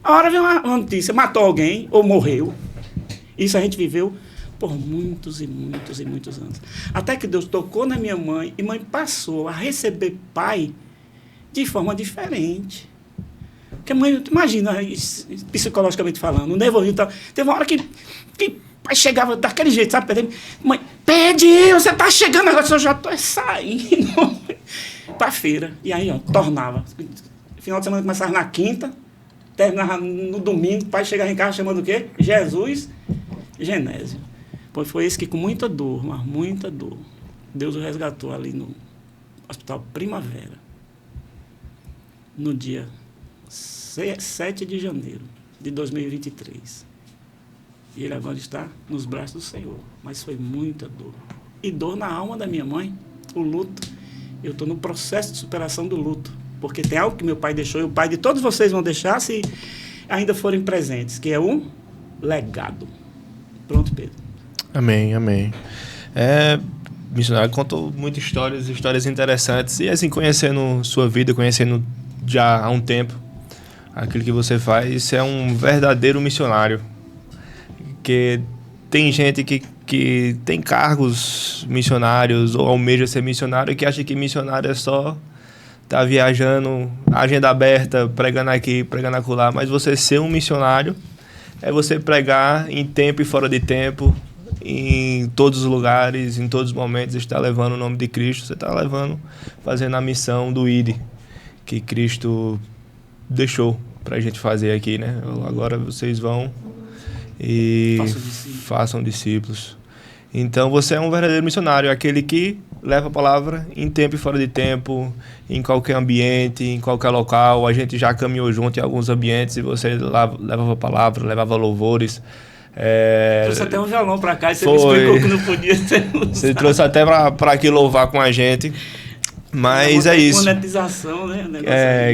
A: A hora vem uma notícia, matou alguém ou morreu. Isso a gente viveu por muitos e muitos e muitos anos. Até que Deus tocou na minha mãe e mãe passou a receber pai de forma diferente. Porque a mãe, imagina, psicologicamente falando, o nervosismo. Teve uma hora que pai chegava daquele jeito, sabe? Mãe, pede, você tá chegando agora, eu já tô saindo pra feira. E aí, ó, tornava. Final de semana começava na quinta, terminava no domingo, o pai chegava em casa chamando o quê? Jesus Genésio. Pois foi esse que com muita dor, mas muita dor, Deus o resgatou ali no Hospital Primavera, no dia 7 de janeiro de 2023. E ele agora está nos braços do Senhor. Mas foi muita dor. E dor na alma da minha mãe, o luto. Eu estou no processo de superação do luto. Porque tem algo que meu pai deixou, e o pai de todos vocês vão deixar se ainda forem presentes, que é um legado. Pronto, Pedro.
B: Amém, amém. Missionário contou muitas histórias interessantes. E assim, conhecendo sua vida, conhecendo já há um tempo aquilo que você faz, você é um verdadeiro missionário. Porque tem gente que tem cargos missionários ou almeja ser missionário e que acha que missionário é só estar viajando, agenda aberta, pregando aqui, pregando acolá. Mas você ser um missionário é você pregar em tempo e fora de tempo, em todos os lugares, em todos os momentos, está levando o nome de Cristo. Você está levando, fazendo a missão do ID, que Cristo deixou para a gente fazer aqui, né? Agora vocês vão e façam discípulos. Então você é um verdadeiro missionário, aquele que leva a palavra em tempo e fora de tempo, em qualquer ambiente, em qualquer local. A gente já caminhou junto em alguns ambientes e você levava a palavra, levava louvores.
A: Trouxe até um violão para cá e você me explicou que não podia ter usado.
B: Você trouxe até para aqui louvar com a gente. Mas é isso.
A: Monetização, né?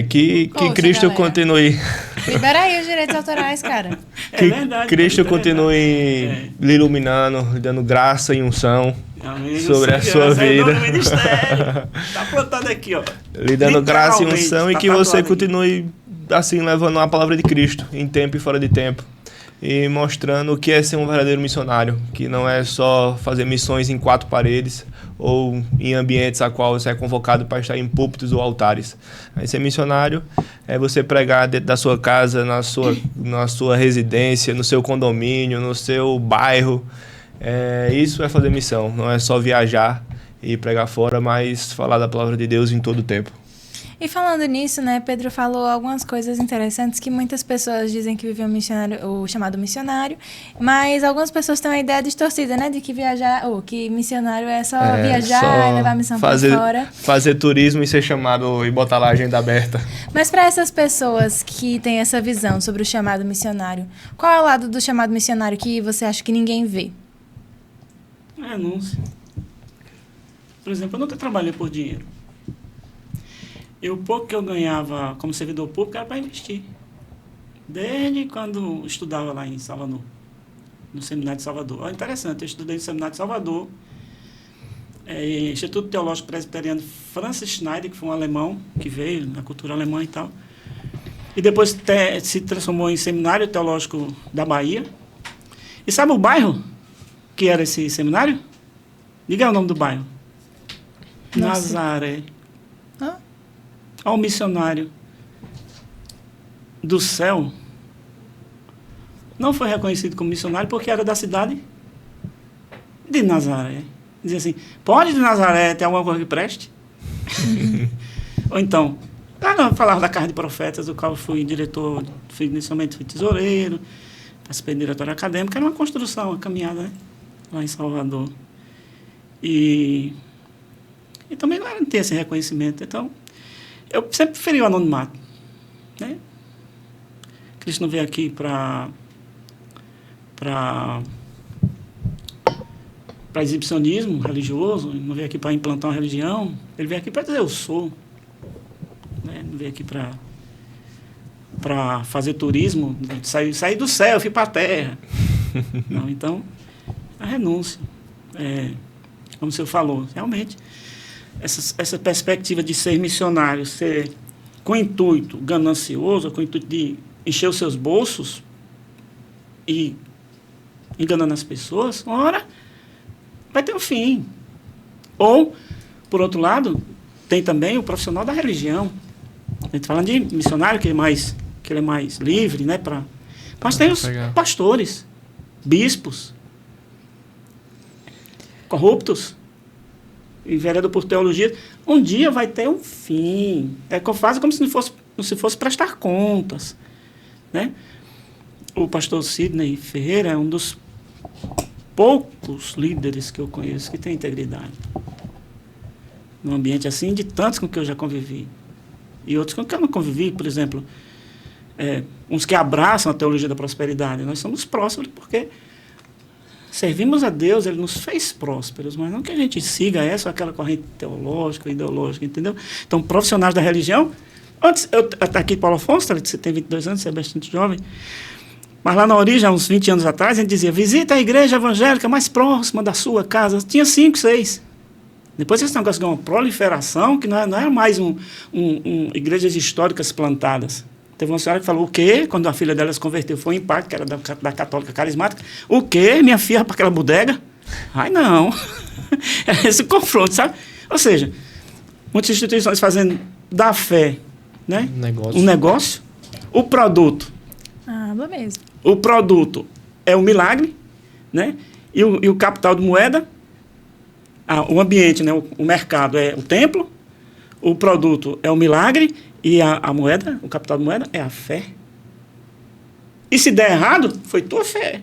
B: Que
C: Poxa,
B: Cristo
C: galera.
B: continue.
C: Libera aí os direitos autorais, cara.
B: Que
A: verdade.
B: Cristo
A: É
B: continue
A: verdade.
B: lhe iluminando, dando graça e unção
A: Amém.
B: sobre a
A: Senhor,
B: sua
A: esse é o
B: vida.
A: nome do ministério. Tá plantado aqui, ó.
B: Lhe dando graça e
A: Literalmente,
B: unção e
A: tá
B: que você
A: tatuado
B: continue assim levando a palavra de Cristo em tempo e fora de tempo. E mostrando o que é ser um verdadeiro missionário, que não é só fazer missões em 4 paredes ou em ambientes a qual você é convocado para estar em púlpitos ou altares. Aí ser missionário é você pregar dentro da sua casa, na sua residência, no seu condomínio, no seu bairro. Isso é fazer missão, não é só viajar e pregar fora, mas falar da palavra de Deus em todo o tempo.
C: E falando nisso, né, Pedro falou algumas coisas interessantes que muitas pessoas dizem que vivem o chamado missionário, mas algumas pessoas têm uma ideia distorcida, né, de que viajar, ou que missionário é só viajar
B: só
C: e levar a missão para fora.
B: Fazer turismo e ser chamado e botar lá a agenda aberta.
C: Mas para essas pessoas que têm essa visão sobre o chamado missionário, qual é o lado do chamado missionário que você acha que ninguém vê?
A: Renúncia. Por exemplo, eu nunca trabalhei por dinheiro. E o pouco que eu ganhava como servidor público era para investir. Desde quando estudava lá em Salvador, no Seminário de Salvador. Olha, interessante, eu estudei no Seminário de Salvador, Instituto Teológico Presbiteriano Francis Schneider, que foi um alemão que veio na cultura alemã e tal. E depois se transformou em Seminário Teológico da Bahia. E sabe o bairro que era esse seminário? Diga o nome do bairro. Nazaré. Ao missionário do céu não foi reconhecido como missionário porque era da cidade de Nazaré. Dizia assim, pode de Nazaré ter alguma coisa que preste? Ou então, falava da Casa de Profetas, do qual fui diretor, inicialmente fui tesoureiro, participei do diretório acadêmico, era uma construção, uma caminhada, né? Lá em Salvador. E também não tem esse reconhecimento. Então, eu sempre preferi o anonimato. Né? Cristo não veio aqui para exibicionismo religioso, ele não veio aqui para implantar uma religião, ele veio aqui para dizer eu sou. Né? Não veio aqui para fazer turismo, sair do céu, fui para a terra. Não, então, a renúncia. Como o senhor falou, realmente, essa perspectiva de ser missionário, ser com intuito ganancioso, com intuito de encher os seus bolsos e enganando as pessoas, uma hora vai ter um fim. Ou, por outro lado, tem também o profissional da religião. A gente falando de missionário, que ele é mais livre, né? Mas tem os pastores, bispos, corruptos, enveredam por teologia. Um dia vai ter um fim. Fazem como se não fosse prestar contas. Né? O pastor Sidney Ferreira é um dos poucos líderes que eu conheço que tem integridade. Num ambiente assim, de tantos com que eu já convivi. E outros com que eu não convivi, por exemplo, uns que abraçam a teologia da prosperidade. Nós somos prósperos porque servimos a Deus, Ele nos fez prósperos, mas não que a gente siga essa ou aquela corrente teológica, ideológica, entendeu? Então, profissionais da religião, antes, tá aqui Paulo Afonso, você tem 22 anos, você é bastante jovem, mas lá na origem, há uns 20 anos atrás, a gente dizia, visita a igreja evangélica mais próxima da sua casa. Tinha 5, 6. Depois esse negócio ganhou uma proliferação, que não era mais igrejas históricas plantadas. Teve uma senhora que falou, o quê? Quando a filha dela se converteu, foi um impacto, que era da católica carismática. O quê? Minha filha para aquela bodega? Ai, não. Era esse confronto, sabe? Ou seja, muitas instituições fazendo da fé, né? Um negócio. O produto.
C: Mesmo.
A: O produto é o milagre, né? E o capital de moeda, o ambiente, né? O mercado é o templo, o produto é o milagre e a moeda, o capital de moeda, é a fé. E se der errado, foi tua fé.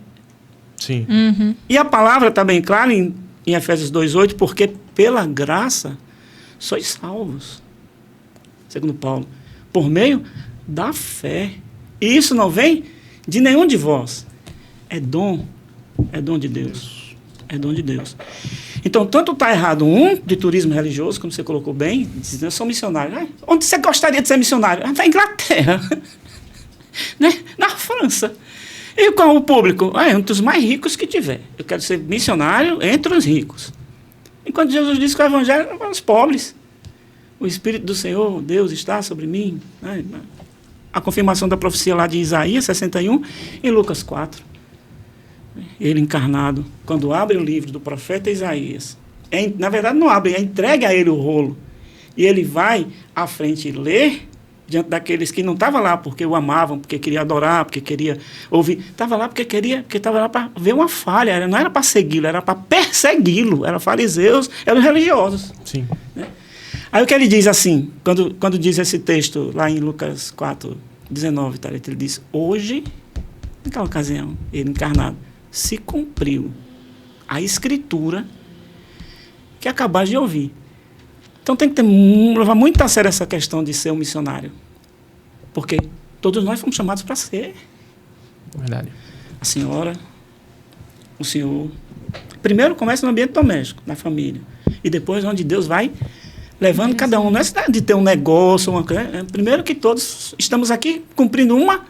B: Sim.
C: Uhum.
A: E a palavra está bem clara em Efésios 2,8, porque pela graça sois salvos, segundo Paulo, por meio da fé. E isso não vem de nenhum de vós. É dom de Deus. É dom de Deus. Então, tanto está errado de turismo religioso, como você colocou bem, dizendo, eu sou missionário. Onde você gostaria de ser missionário? Na Inglaterra. Né? Na França. E qual o público? Um dos mais ricos que tiver. Eu quero ser missionário entre os ricos. Enquanto Jesus disse que o evangelho é para os pobres. O Espírito do Senhor, Deus, está sobre mim. Né? A confirmação da profecia lá de Isaías 61 e Lucas 4. Ele encarnado, quando abre o livro do profeta Isaías, na verdade não abre, é entregue a ele o rolo. E ele vai à frente ler, diante daqueles que não estavam lá porque o amavam, porque queria adorar, porque queria ouvir. Estava lá porque estava lá para ver uma falha, não era para segui-lo, era para persegui-lo. Eram fariseus, eram religiosos.
B: Sim.
A: Né? Aí o que ele diz assim, quando diz esse texto lá em Lucas 4:19, tá? Ele diz, hoje, naquela ocasião, ele encarnado, se cumpriu a escritura que acabaste de ouvir. Então tem que levar muito a sério essa questão de ser um missionário. Porque todos nós fomos chamados para ser.
B: Verdade.
A: A senhora, o senhor. Primeiro começa no ambiente doméstico, na família. E depois onde Deus vai levando cada um. Não é de ter um negócio, primeiro que todos estamos aqui cumprindo uma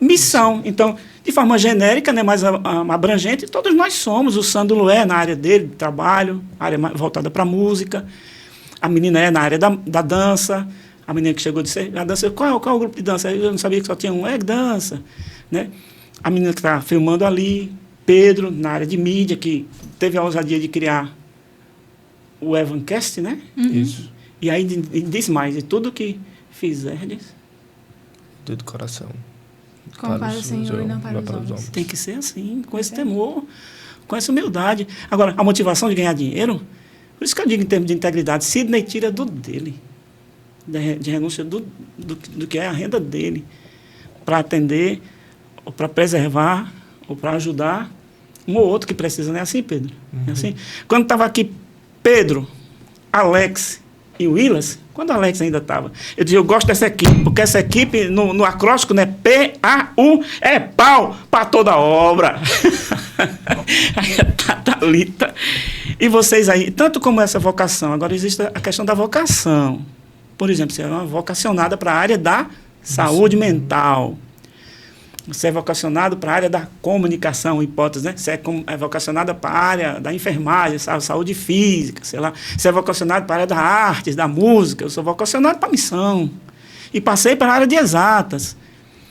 A: missão. Então, de forma genérica, né, mais abrangente, todos nós somos. O Sandro é na área dele, de trabalho, área voltada para a música. A menina é na área da dança. A menina que chegou de ser a dança, qual é o grupo de dança? Eu não sabia que só tinha um, dança. Né? A menina que está filmando ali, Pedro, na área de mídia, que teve a ousadia de criar o Evancast, né?
C: Uhum.
B: Isso.
A: E aí diz mais, de tudo que fizerdes.
B: Do coração.
C: Como para o Senhor e não para os homens.
A: Tem que ser assim, com esse temor, com essa humildade. Agora, a motivação de ganhar dinheiro, por isso que eu digo em termos de integridade, Sidney tira do dele, de renúncia do que é a renda dele, para atender, ou para preservar, ou para ajudar um ou outro que precisa. Não é assim, Pedro?
B: Uhum.
A: É assim? Quando estava aqui Pedro, Alex e Willis, quando o Alex ainda estava, eu dizia, eu gosto dessa equipe, porque essa equipe, no acróstico, né, P-A-U, é pau para toda obra. Aí a Thalita. E vocês aí, tanto como essa vocação, agora existe a questão da vocação. Por exemplo, você é uma vocacionada para a área da saúde mental. Você é vocacionado para a área da comunicação, hipótese, né? Você é vocacionado para a área da enfermagem, saúde física, sei lá. Você é vocacionado para a área da arte, da música. Eu sou vocacionado para a missão. E passei para a área de exatas.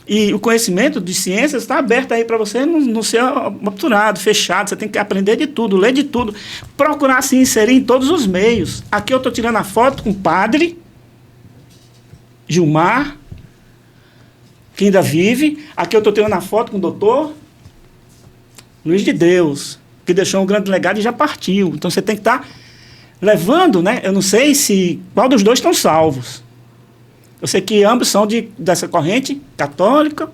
A: E o conhecimento de ciências está aberto aí para você não ser obturado, fechado. Você tem que aprender de tudo, ler de tudo. Procurar se inserir em todos os meios. Aqui eu estou tirando a foto com o padre Gilmar, que ainda vive. Aqui eu estou tirando a foto com o doutor Luiz de Deus, que deixou um grande legado e já partiu. Então você tem que estar levando, né? Eu não sei se qual dos dois estão salvos. Eu sei que ambos são dessa corrente católica,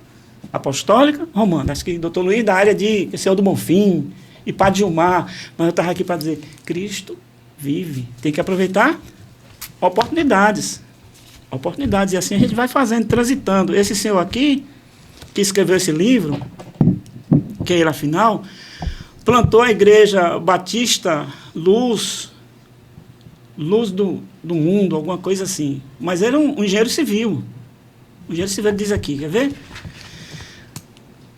A: apostólica, romana. Acho que o doutor Luiz da área de Senhor do Bonfim e Padre Gilmar. Mas eu estava aqui para dizer, Cristo vive. Tem que aproveitar oportunidades. E assim a gente vai fazendo, transitando. Esse senhor aqui, que escreveu esse livro, que ele, afinal, plantou a Igreja Batista Luz do Mundo, alguma coisa assim. Mas ele é um engenheiro civil. O engenheiro civil diz aqui, quer ver?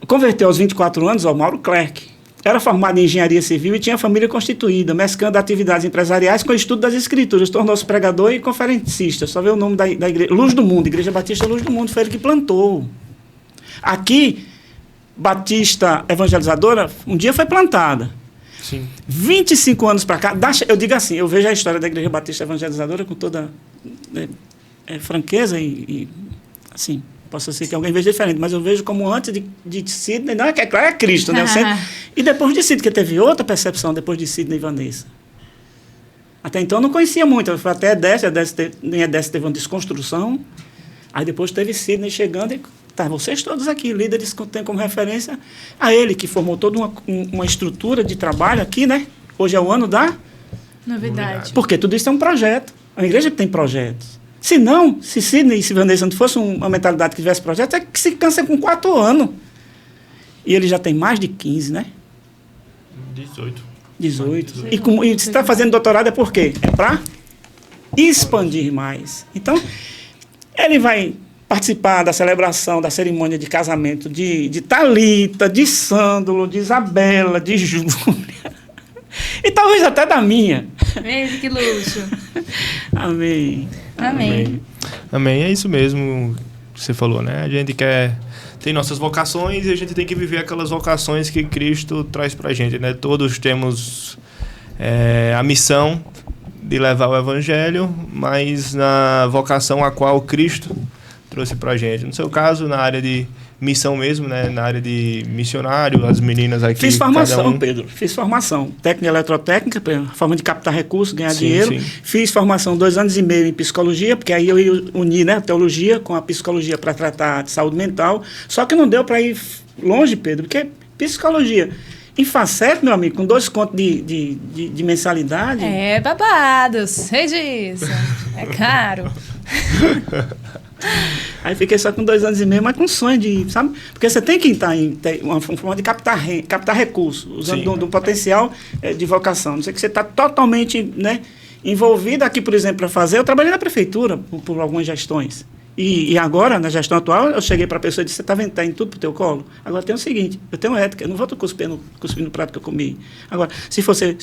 A: Converteu aos 24 anos ao Mauro Clerc. Era formado em engenharia civil e tinha família constituída, mesclando atividades empresariais com o estudo das escrituras. Tornou-se pregador e conferencista. Só vê o nome da igreja. Luz do Mundo, Igreja Batista Luz do Mundo. Foi ele que plantou. Aqui, Batista Evangelizadora, um dia foi plantada.
B: Sim. 25
A: anos para cá, eu digo assim, eu vejo a história da Igreja Batista Evangelizadora com toda franqueza e assim... Posso ser que alguém veja diferente, mas eu vejo como antes de Sidney, não é que é claro, é Cristo, né? E depois de Sidney, que teve outra percepção depois de Sidney e Vanessa. Até então eu não conhecia muito, eu fui até nem a Décia teve uma desconstrução, aí depois teve Sidney chegando e tá, vocês todos aqui, líderes que têm como referência a ele, que formou toda uma estrutura de trabalho aqui, né? Hoje é o ano da
C: novidade.
A: Porque tudo isso é um projeto. A igreja que tem projetos. Se não, se Sidney e se Vanessa não fosse uma mentalidade que tivesse projeto, é que se cansa com 4 anos. E ele já tem mais de 15, né? 18. E se está fazendo doutorado é por quê? É para expandir mais. Então, ele vai participar da celebração da cerimônia de casamento de Thalita, de Sândalo, de Isabela, de Júlia. E talvez até da minha.
C: Veja que luxo.
A: Amém.
B: Amém. É isso mesmo que você falou, né? A gente tem nossas vocações e a gente tem que viver aquelas vocações que Cristo traz pra gente, né? Todos temos a missão de levar o evangelho, mas na vocação a qual Cristo trouxe pra gente. No seu caso, na área de missão mesmo, né? Na área de missionário, as meninas aqui...
A: Fiz formação, Pedro. Fiz formação. Técnica eletrotécnica, forma de captar recursos, ganhar dinheiro. Sim. Fiz formação 2 anos e meio em psicologia, porque aí eu ia unir, né, a teologia com a psicologia para tratar de saúde mental. Só que não deu para ir longe, Pedro, porque psicologia... Em Facete, meu amigo, com 2 contos de mensalidade...
C: É babado, sei disso. É caro.
A: Aí fiquei só com 2 anos e meio, mas com sonho de, sabe? Porque você tem que estar em uma forma de captar recursos, usando do potencial de vocação. Não sei que você está totalmente, né, envolvido aqui, por exemplo, para fazer. Eu trabalhei na prefeitura por algumas gestões. E agora, na gestão atual, eu cheguei para a pessoa e disse, você está indo tudo para o teu colo? Agora tem o seguinte, eu tenho ética, eu não vou cuspir no prato que eu comi. Agora, se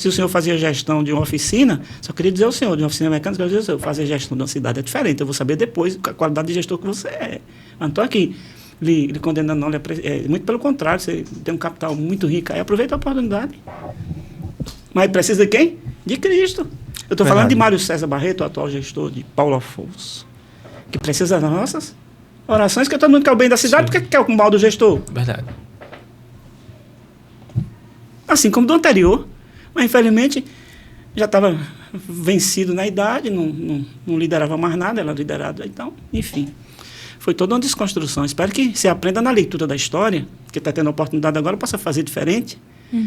A: o senhor fazia gestão de uma oficina, só queria dizer ao senhor, de uma oficina mecânica, eu dizer, fazer gestão de uma cidade é diferente, eu vou saber depois a qualidade de gestor que você é. Mas não estou aqui lhe condenando, não, muito pelo contrário, você tem um capital muito rico, aí aproveita a oportunidade. Mas precisa de quem? De Cristo. Eu estou falando de Mário César Barreto, o atual gestor de Paulo Afonso, que precisa das nossas orações, que todo mundo quer o bem da cidade, porque quer o mal do gestor.
B: Verdade.
A: Assim como do anterior. Mas, infelizmente, já estava vencido na idade, não liderava mais nada, era liderado. Então, enfim, foi toda uma desconstrução. Espero que você aprenda na leitura da história, que está tendo a oportunidade agora, possa fazer diferente,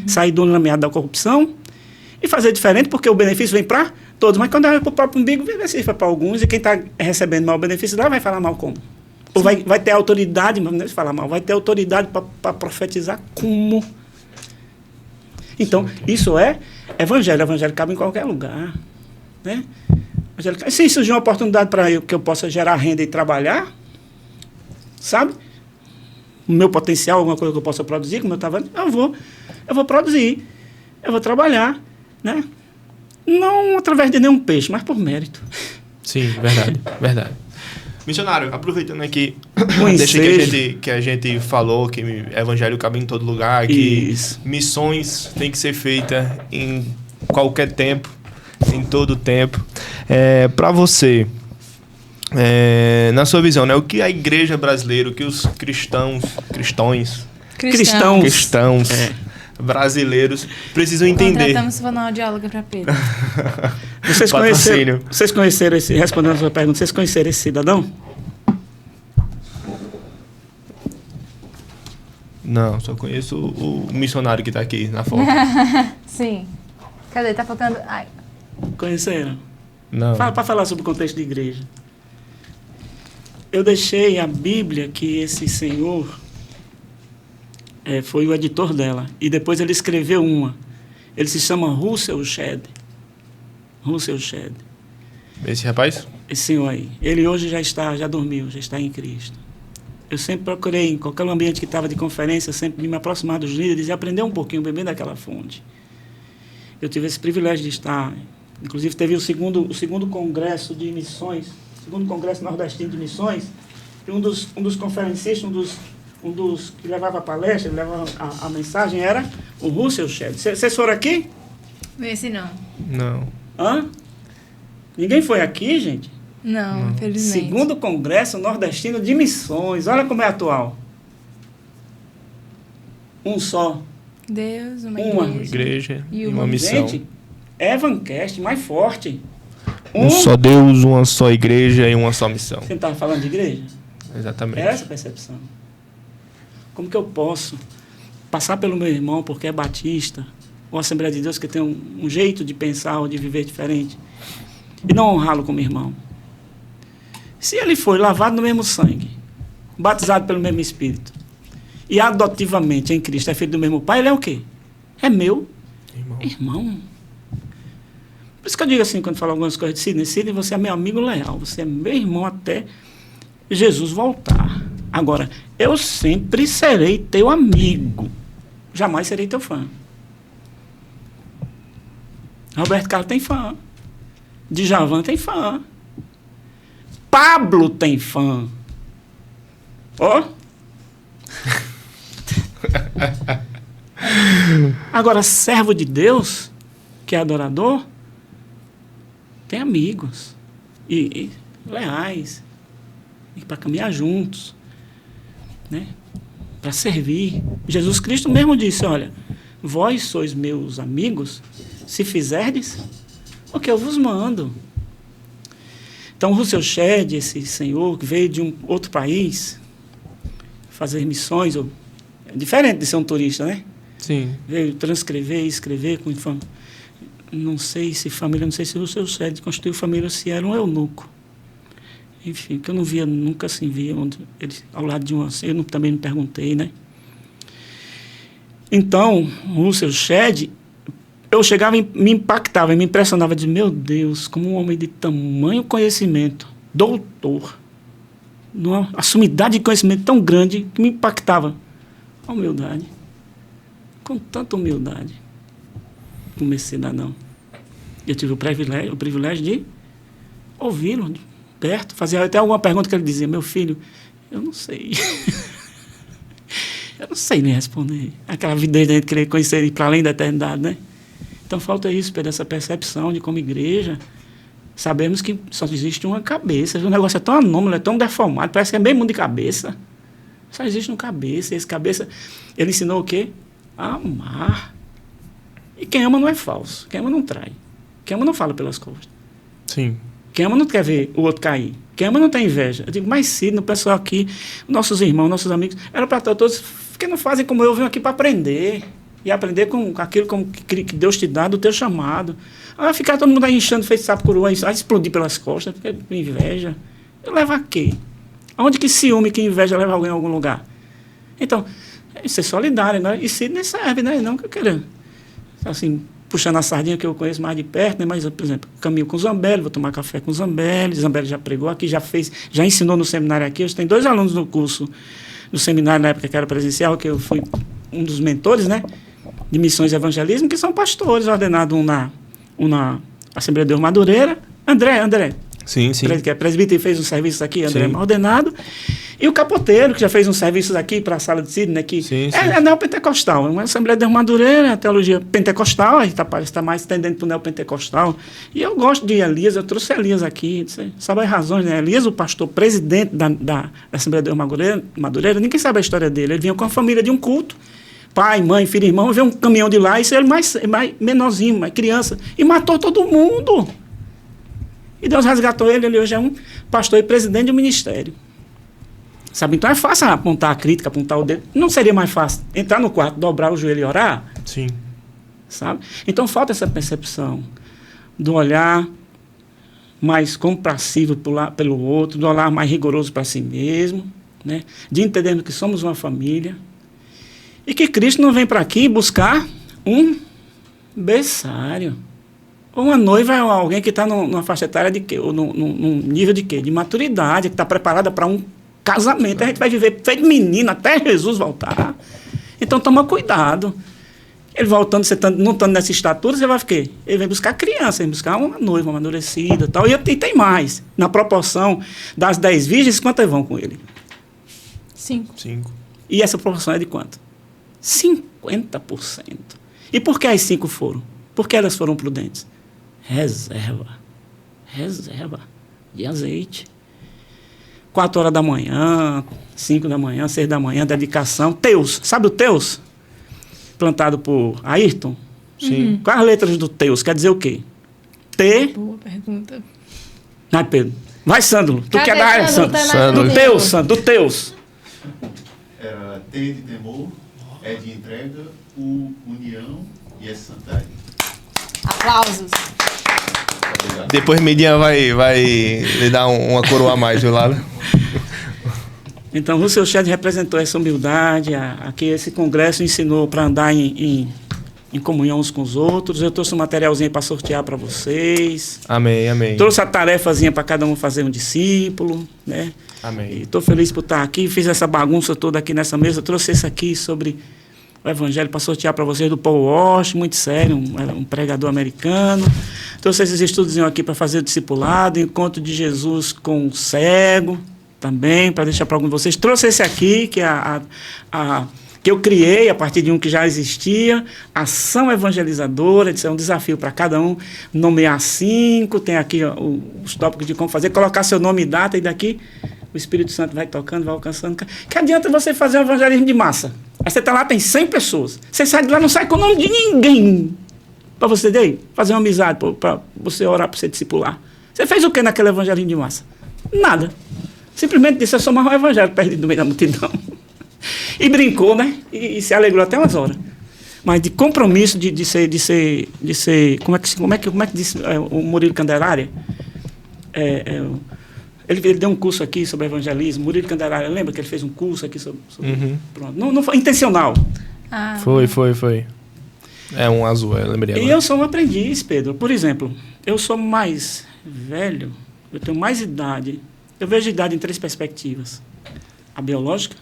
A: sair do lameado da corrupção e fazer diferente, porque o benefício vem para todos. Mas quando é para o próprio umbigo, o benefício vai para alguns, e quem está recebendo mal o benefício lá vai falar mal como? Ou vai ter autoridade, mas não é falar mal, vai ter autoridade para profetizar como? Então, isso é evangelho. O evangelho cabe em qualquer lugar. Né? Se surgir uma oportunidade para eu que eu possa gerar renda e trabalhar, sabe? O meu potencial, alguma coisa que eu possa produzir, como eu estava, eu vou produzir, eu vou trabalhar, né? Não através de nenhum peixe, mas por mérito.
B: Sim, verdade, verdade. Missionário, aproveitando aqui,
A: Um
B: deixa
A: ensejo.
B: que a gente falou que evangelho cabe em todo lugar, que
A: Isso.
B: missões têm que ser feitas em qualquer tempo, em todo tempo. Para você, na sua visão, né, o que a igreja brasileira, o que os cristãos brasileiros precisam entender?
C: Contratamos fonoaudióloga para Pedro.
A: Vocês conheceram esse, respondendo a sua pergunta, vocês conheceram esse cidadão?
B: Não, só conheço o missionário que está aqui na foto.
C: Sim. Cadê? Tá focando... Ai.
A: Conheceram?
B: Não.
A: Para falar sobre o contexto de igreja. Eu deixei a Bíblia que esse senhor foi o editor dela. E depois ele escreveu uma. Ele se chama Russell Shedd. Russell Shedd.
B: Esse rapaz?
A: Esse senhor aí. Ele hoje já dormiu, já está em Cristo. Eu sempre procurei, em qualquer ambiente que estava de conferência, sempre me aproximar dos líderes e aprender um pouquinho, beber daquela fonte. Eu tive esse privilégio de estar. Inclusive, teve o segundo congresso de missões, segundo congresso nordestino de missões, e um dos conferencistas, um dos que levava a palestra, ele levava a mensagem, era o Russell Shedd. Vocês foram aqui?
C: Esse não.
B: Não.
A: Hã? Ninguém foi aqui, gente?
C: Não, infelizmente.
A: Segundo Congresso Nordestino de Missões. Olha como é atual. Um só.
C: Deus, uma
B: igreja
C: e
B: e uma missão.
A: Gente, Evancast, mais forte.
B: Um só Deus, uma só igreja e uma só missão.
A: Você estava falando de igreja?
B: Exatamente.
A: É essa a percepção. Como que eu posso passar pelo meu irmão porque é batista, ou Assembleia de Deus que tem um jeito de pensar ou de viver diferente, e não honrá-lo como irmão? Se ele foi lavado no mesmo sangue, batizado pelo mesmo Espírito, e adotivamente em Cristo é filho do mesmo Pai, ele é o quê? É meu irmão. Por isso que eu digo assim, quando falo algumas coisas de Sidney, você é meu amigo leal, você é meu irmão até Jesus voltar. Agora, eu sempre serei teu amigo, jamais serei teu fã. Roberto Carlos tem fã, Djavan tem fã, Pablo tem fã. Ó. Agora, servo de Deus, que é adorador, tem amigos e leais, e para caminhar juntos, né? Para servir. Jesus Cristo mesmo disse, olha, vós sois meus amigos se fizerdes o que eu vos mando. Então, o Russell Shedd, esse senhor que veio de um outro país fazer missões, é diferente de ser um turista, né?
B: Sim.
A: Veio transcrever e escrever com informação. Não sei se família, não sei se o Russell Shedd constituiu família ou se era um eunuco. Enfim, que eu não via, nunca assim via ele ao lado de uma. Eu também não perguntei, né? Então, o Russell Shedd, eu chegava e me impactava, me impressionava, de meu Deus, como um homem de tamanho conhecimento, doutor, numa assumidade de conhecimento tão grande que me impactava. A humildade. Com tanta humildade. Como esse cidadão. Eu tive o privilégio de ouvi-lo de perto, fazia até alguma pergunta que ele dizia, meu filho, eu não sei. Eu não sei nem responder. Aquela vida de a gente querer conhecer ele para além da eternidade, né? Então falta isso, Pedro, essa percepção de como igreja, sabemos que só existe uma cabeça. O negócio é tão anômalo, é tão deformado, parece que é bem mundo de cabeça. Só existe uma cabeça. E esse cabeça, ele ensinou o quê? A amar. E quem ama não é falso. Quem ama não trai. Quem ama não fala pelas costas.
B: Sim.
A: Quem ama não quer ver o outro cair. Quem ama não tem inveja. Eu digo, mais cedo, no pessoal aqui, nossos irmãos, nossos amigos, era para todos, porque não fazem como eu venho aqui para aprender. E aprender com aquilo que Deus te dá, do teu chamado. Ah, ficar todo mundo aí inchando, feito sapo coroa, aí explodir pelas costas, porque inveja. Leva a quê? Aonde que ciúme, que inveja leva alguém a algum lugar? Então, ser solidário, né? E se nem serve, né? Não que eu queira, assim, puxando a sardinha que eu conheço mais de perto, né? Mas, por exemplo, caminho com o Zambelli, vou tomar café com o Zambelli. Zambelli já pregou aqui, já ensinou no seminário aqui. Hoje tem 2 alunos no curso, no seminário, na época que era presencial, que eu fui um dos mentores, né? De missões e evangelismo, que são pastores, ordenados um na Assembleia de Deus Madureira. André.
B: Sim.
A: Que é presbítero e fez um serviço aqui, André
B: Sim.
A: ordenado. E o Capoteiro, que já fez uns serviços aqui para a sala de Sidney, né, que é neopentecostal. É uma Assembleia de Deus Madureira, a teologia pentecostal, aí está mais tendendo para o neopentecostal. E eu gosto de Elias, eu trouxe Elias aqui, sabe as razões, né? Elias, o pastor presidente da Assembleia de Deus Madureira, ninguém sabe a história dele. Ele vinha com a família de um culto, pai, mãe, filho, irmão, veio um caminhão de lá, isso ele mais menorzinho, mais criança, e matou todo mundo. E Deus resgatou ele, ele hoje é um pastor e presidente de um ministério. Sabe? Então é fácil apontar a crítica, apontar o dedo. Não seria mais fácil entrar no quarto, dobrar o joelho e orar?
B: Sim.
A: Sabe? Então falta essa percepção do olhar mais compassivo pelo outro, do olhar mais rigoroso para si mesmo, né? De entendermos que somos uma família e que Cristo não vem para aqui buscar um berçário. Ou uma noiva ou alguém que está numa faixa etária de quê? Ou num nível de quê? De maturidade, que está preparada para um casamento. A gente vai viver feito menino até Jesus voltar. Então toma cuidado. Ele voltando, você não estando nessa estatura, você vai ficar. Ele vem buscar criança, vem buscar uma noiva amadurecida. Tal. E tem mais. Na proporção das 10 virgens, quantas vão com ele?
C: 5.
A: E essa proporção é de quanto? 50%. E por que as 5 foram? Porque elas foram prudentes. Reserva de azeite. 4 horas da manhã, 5 da manhã, 6 da manhã, dedicação. Teus, sabe o Teus? Plantado por Ayrton?
B: Sim.
A: Quais as letras do Teus? Quer dizer o quê? T.
C: Boa pergunta.
A: Vai, Pedro. Vai, Sândalo. Tu
C: Cadê
A: que é da área,
C: Sândalo?
A: Sândalo.
C: Tá na
B: Sândalo.
A: Do
C: linha.
A: Teus, Sândalo. Do Teus.
D: Era T de temor, E de entrega, U, união e S santidade.
C: Aplausos.
D: Obrigado.
B: Depois Midinha vai lhe dar uma coroa a mais, viu, Lalo?
A: Então, o seu Shed representou essa humildade, aqui esse congresso ensinou para andar em comunhão uns com os outros. Eu trouxe um materialzinho para sortear para vocês.
B: Amém.
A: Trouxe a tarefazinha para cada um fazer um discípulo, né?
B: Amém.
A: E estou feliz por estar aqui. Fiz essa bagunça toda aqui nessa mesa. Trouxe esse aqui sobre o Evangelho para sortear para vocês do Paul Walsh, muito sério, um pregador americano. Trouxe esses estudos aqui para fazer o discipulado, encontro de Jesus com o cego, também, para deixar para alguns de vocês. Trouxe esse aqui, que é que eu criei a partir de um que já existia, ação evangelizadora. Isso é um desafio para cada um, nomear 5, tem aqui ó, os tópicos de como fazer, colocar seu nome e data, e daqui o Espírito Santo vai tocando, vai alcançando. Que adianta você fazer um evangelismo de massa? Aí você está lá, tem 100 pessoas, você sai de lá, não sai com o nome de ninguém, para você fazer uma amizade, para você orar, para você discipular. Você fez o que naquele evangelismo de massa? Nada. Simplesmente disse, eu sou mais um evangelho perdido no meio da multidão. E brincou, né? E se alegrou até umas horas. Mas de compromisso de ser como é que disse o Murilo Candelária? Ele deu um curso aqui sobre evangelismo. Murilo Candelária, lembra que ele fez um curso aqui sobre pronto. Não foi intencional.
C: Ah.
B: Foi. É um azul, eu lembrei agora.
A: E eu sou um aprendiz, Pedro. Por exemplo, eu sou mais velho, eu tenho mais idade. Eu vejo idade em 3 perspectivas. A biológica,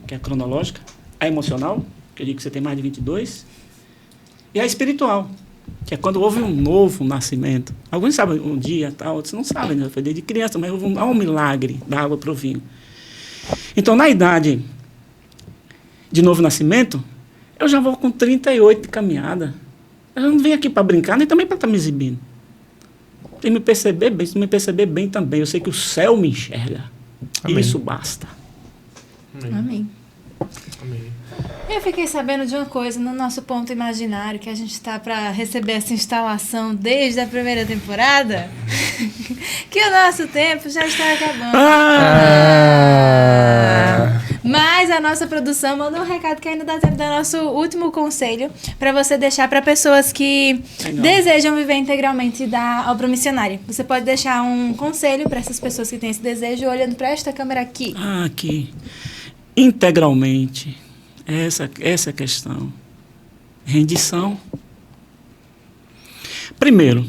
A: que é a cronológica, a emocional, que eu digo que você tem mais de 22, e a espiritual, que é quando houve um novo nascimento. Alguns sabem um dia, tal, outros não sabem, né? Foi desde criança, mas houve um milagre da água para o vinho. Então, na idade de novo nascimento, eu já vou com 38 de caminhada. Eu não venho aqui para brincar, nem também para estar me exibindo. Se me perceber bem também, eu sei que o céu me enxerga.
B: Amém.
A: E isso basta.
C: Amém. Eu fiquei sabendo de uma coisa no nosso ponto imaginário, que a gente está para receber essa instalação desde a primeira temporada, que o nosso tempo já está acabando. Mas a nossa produção manda um recado que ainda dá tempo do nosso último conselho para você deixar para pessoas que desejam viver integralmente da obra missionária. Você pode deixar um conselho para essas pessoas que têm esse desejo olhando para esta câmera aqui.
A: Aqui. Integralmente. Essa é a questão. Rendição. Primeiro,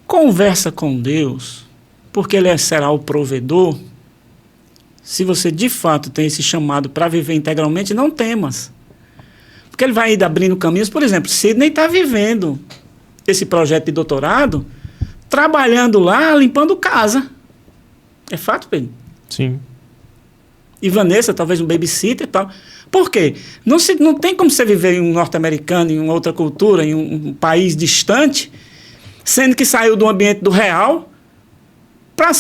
A: conversa com Deus, porque Ele será o provedor. Se você de fato tem esse chamado para viver integralmente, não temas. Porque Ele vai ir abrindo caminhos. Por exemplo, Sidney está vivendo esse projeto de doutorado, trabalhando lá, limpando casa. É fato, Pedro?
B: Sim.
A: E Vanessa, talvez um babysitter e tal. Por quê? Não tem como você viver em um norte-americano, em uma outra cultura, em um país distante, sendo que saiu do ambiente do real para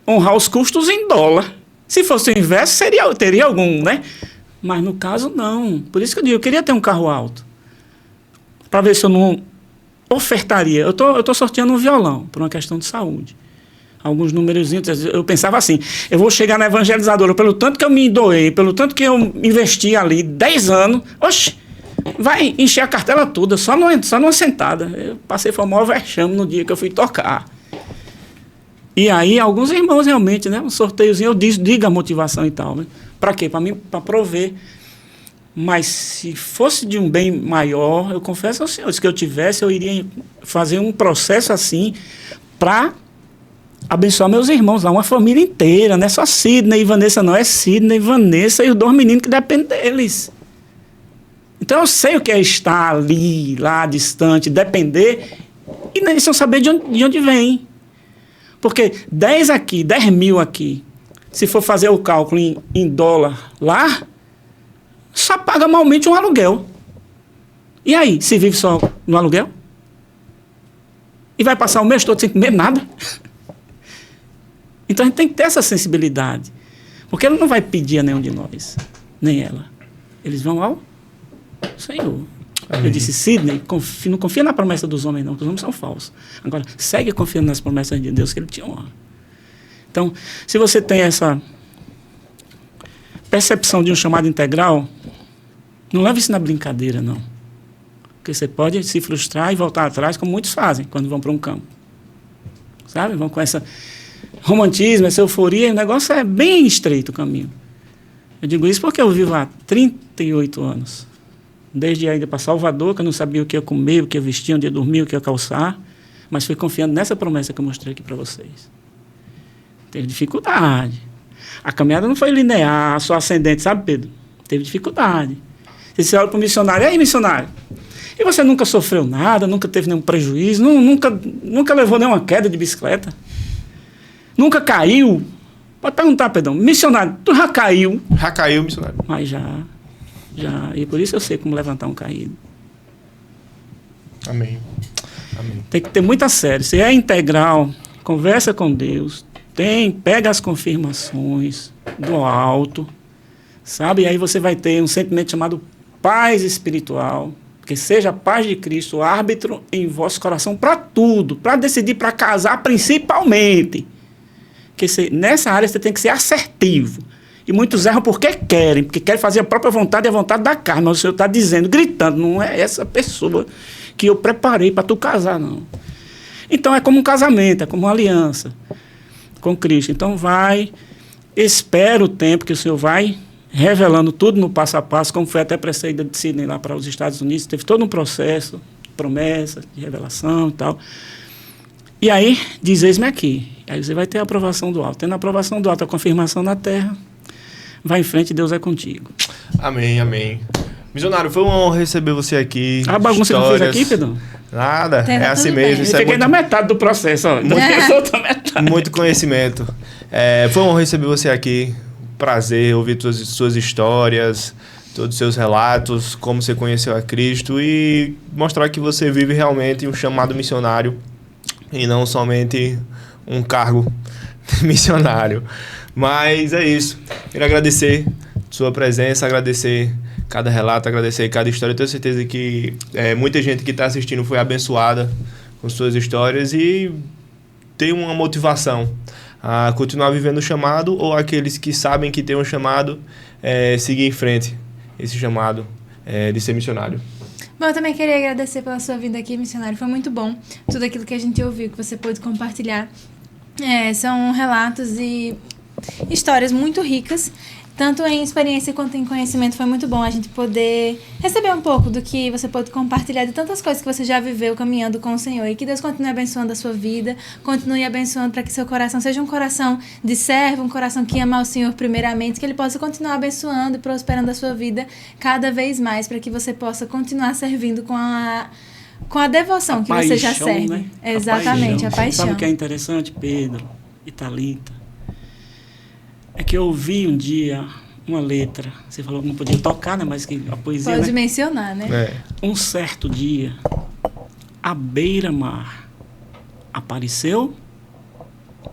A: honrar os custos em dólar. Se fosse o inverso, teria algum, né? Mas no caso, não. Por isso que eu digo, eu queria ter um carro alto. Para ver se eu não ofertaria. Eu tô sorteando um violão, por uma questão de saúde. Alguns numerozinhos, eu pensava assim, eu vou chegar na evangelizadora, pelo tanto que eu me doei, pelo tanto que eu investi ali 10 anos, oxe, vai encher a cartela toda, só numa sentada. Eu passei foi o maior vexame no dia que eu fui tocar. E aí, alguns irmãos realmente, né, um sorteiozinho, eu digo a motivação e tal, né? Para quê? Para prover. Mas se fosse de um bem maior, eu confesso aos senhores que eu tivesse, eu iria fazer um processo assim para abençoar meus irmãos lá, uma família inteira, não é só Sidney e Vanessa, não, é Sidney, Vanessa e os 2 meninos que dependem deles. Então eu sei o que é estar ali, lá, distante, depender, e eles não saber de onde vem. Porque 10 mil aqui, se for fazer o cálculo em dólar lá, só paga malmente um aluguel. E aí, se vive só no aluguel? E vai passar o mês todo sem comer nada? Então a gente tem que ter essa sensibilidade. Porque Ele não vai pedir a nenhum de nós, nem ela. Eles vão ao Senhor. Amém. Eu disse, Sidney, não confia na promessa dos homens, não, porque os homens são falsos. Agora, segue confiando nas promessas de Deus, que Ele te honra. Então, se você tem essa percepção de um chamado integral, não leve isso na brincadeira, não. Porque você pode se frustrar e voltar atrás, como muitos fazem, quando vão para um campo. Sabe? Vão com essa romantismo, essa euforia, e o negócio é bem estreito o caminho. Eu digo isso porque eu vivo há 38 anos. Desde a ida para Salvador, que eu não sabia o que ia comer, o que ia vestir, onde ia dormir, o que ia calçar, mas fui confiando nessa promessa que eu mostrei aqui para vocês. Teve dificuldade. A caminhada não foi linear, só ascendente, sabe, Pedro? Teve dificuldade. Você olha para o missionário, e aí, missionário? E você nunca sofreu nada, nunca teve nenhum prejuízo, nunca levou nenhuma queda de bicicleta? Nunca caiu? Pode perguntar, Pedrão. Missionário, tu já caiu?
B: Já caiu, missionário?
A: Mas já. E por isso eu sei como levantar um caído.
B: Amém. Amém.
A: Tem que ter muita sério. Se é integral, conversa com Deus, pega as confirmações do alto, sabe? E aí você vai ter um sentimento chamado paz espiritual, que seja a paz de Cristo, o árbitro em vosso coração para tudo, para decidir, para casar principalmente. Porque nessa área você tem que ser assertivo. E muitos erram porque querem fazer a própria vontade e a vontade da carne. Mas o Senhor está dizendo, gritando, não é essa pessoa que eu preparei para tu casar, não. Então é como um casamento, é como uma aliança com Cristo. Então espera o tempo que o Senhor vai revelando tudo no passo a passo, como foi até para a saída de Sidney lá para os Estados Unidos. Teve todo um processo, promessa, de revelação e tal. E aí, diz, eis-me aqui. Aí você vai ter a aprovação do alto. Tendo a aprovação do alto, a confirmação na terra, vai em frente, Deus é contigo.
B: Amém, amém. Missionário, foi uma honra receber você aqui.
A: A bagunça que eu fiz aqui, Pedro?
B: Nada, é assim mesmo.
A: Eu fiquei na metade do processo, ó.
B: Muito conhecimento. Foi uma honra receber você aqui. Prazer ouvir suas histórias, todos os seus relatos, como você conheceu a Cristo e mostrar que você vive realmente um chamado missionário e não somente um cargo missionário. Mas é isso. Quero agradecer sua presença, agradecer cada relato, agradecer cada história. Eu tenho certeza que muita gente que está assistindo foi abençoada com suas histórias e tem uma motivação a continuar vivendo o chamado, ou aqueles que sabem que tem um chamado, seguir em frente esse chamado de ser missionário?
C: Bom, eu também queria agradecer pela sua vinda aqui, missionário. Foi muito bom tudo aquilo que a gente ouviu, que você pôde compartilhar. São relatos e histórias muito ricas, tanto em experiência quanto em conhecimento. Foi muito bom a gente poder receber um pouco do que você pôde compartilhar, de tantas coisas que você já viveu caminhando com o Senhor. E que Deus continue abençoando a sua vida, continue abençoando para que seu coração seja um coração de servo, um coração que ama ao Senhor primeiramente, que Ele possa continuar abençoando e prosperando a sua vida cada vez mais, para que você possa continuar servindo com a devoção que você já serve.
A: Né?
C: Exatamente, a paixão.
A: Sabe o que é interessante, Pedro e Thalita? É que eu ouvi um dia uma letra. Você falou que não podia tocar, né? Mas que a poesia...
C: Pode
A: né?
C: mencionar, né?
A: Um certo dia, à beira-mar, apareceu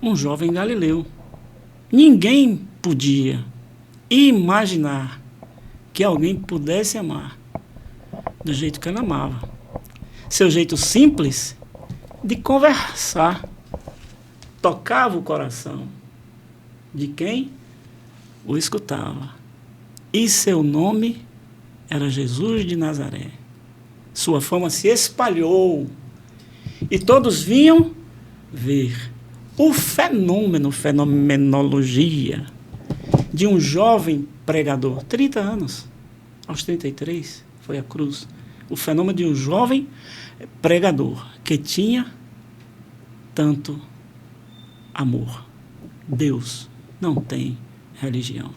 A: um jovem galileu. Ninguém podia imaginar que alguém pudesse amar do jeito que ela amava. Seu jeito simples de conversar tocava o coração de quem o escutava. E seu nome era Jesus de Nazaré. Sua fama se espalhou e todos vinham ver o fenomenologia de um jovem pregador, 30 anos, aos 33 foi a cruz. O fenômeno de um jovem pregador que tinha tanto amor. Deus não tem religião.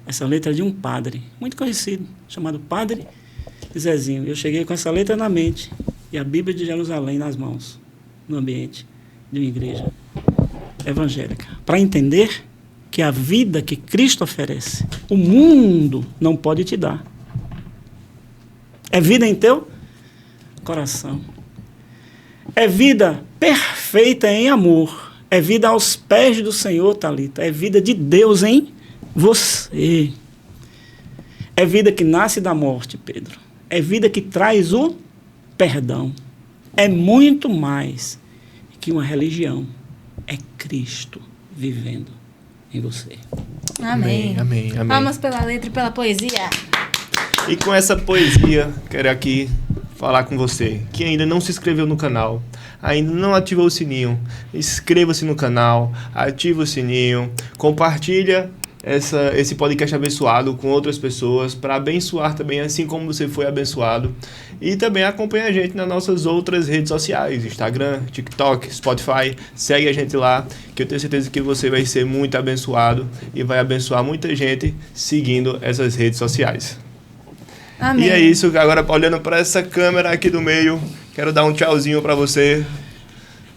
A: Essa letra é de um padre muito conhecido, chamado Padre Zezinho. Eu cheguei com essa letra na mente e a Bíblia de Jerusalém nas mãos, no ambiente de uma igreja evangélica, para entender que a vida que Cristo oferece, o mundo não pode te dar. É vida em teu coração. É vida perfeita em amor. É vida aos pés do Senhor, Thalita. É vida de Deus em você. É vida que nasce da morte, Pedro. É vida que traz o perdão. É muito mais que uma religião. É Cristo vivendo em você.
C: Amém.
B: Amém, amém.
C: Palmas pela letra e pela poesia.
B: E com essa poesia, quero aqui falar com você que ainda não se inscreveu no canal, ainda não ativou o sininho. Inscreva-se no canal, ativa o sininho, compartilha esse podcast abençoado com outras pessoas, para abençoar também, assim como você foi abençoado. E também acompanha a gente nas nossas outras redes sociais, Instagram, TikTok, Spotify. Segue a gente lá, que eu tenho certeza que você vai ser muito abençoado e vai abençoar muita gente seguindo essas redes sociais.
C: Amém.
B: E é isso, agora olhando para essa câmera aqui do meio, quero dar um tchauzinho para você.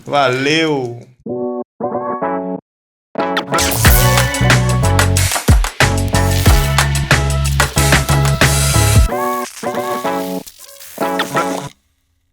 B: Valeu!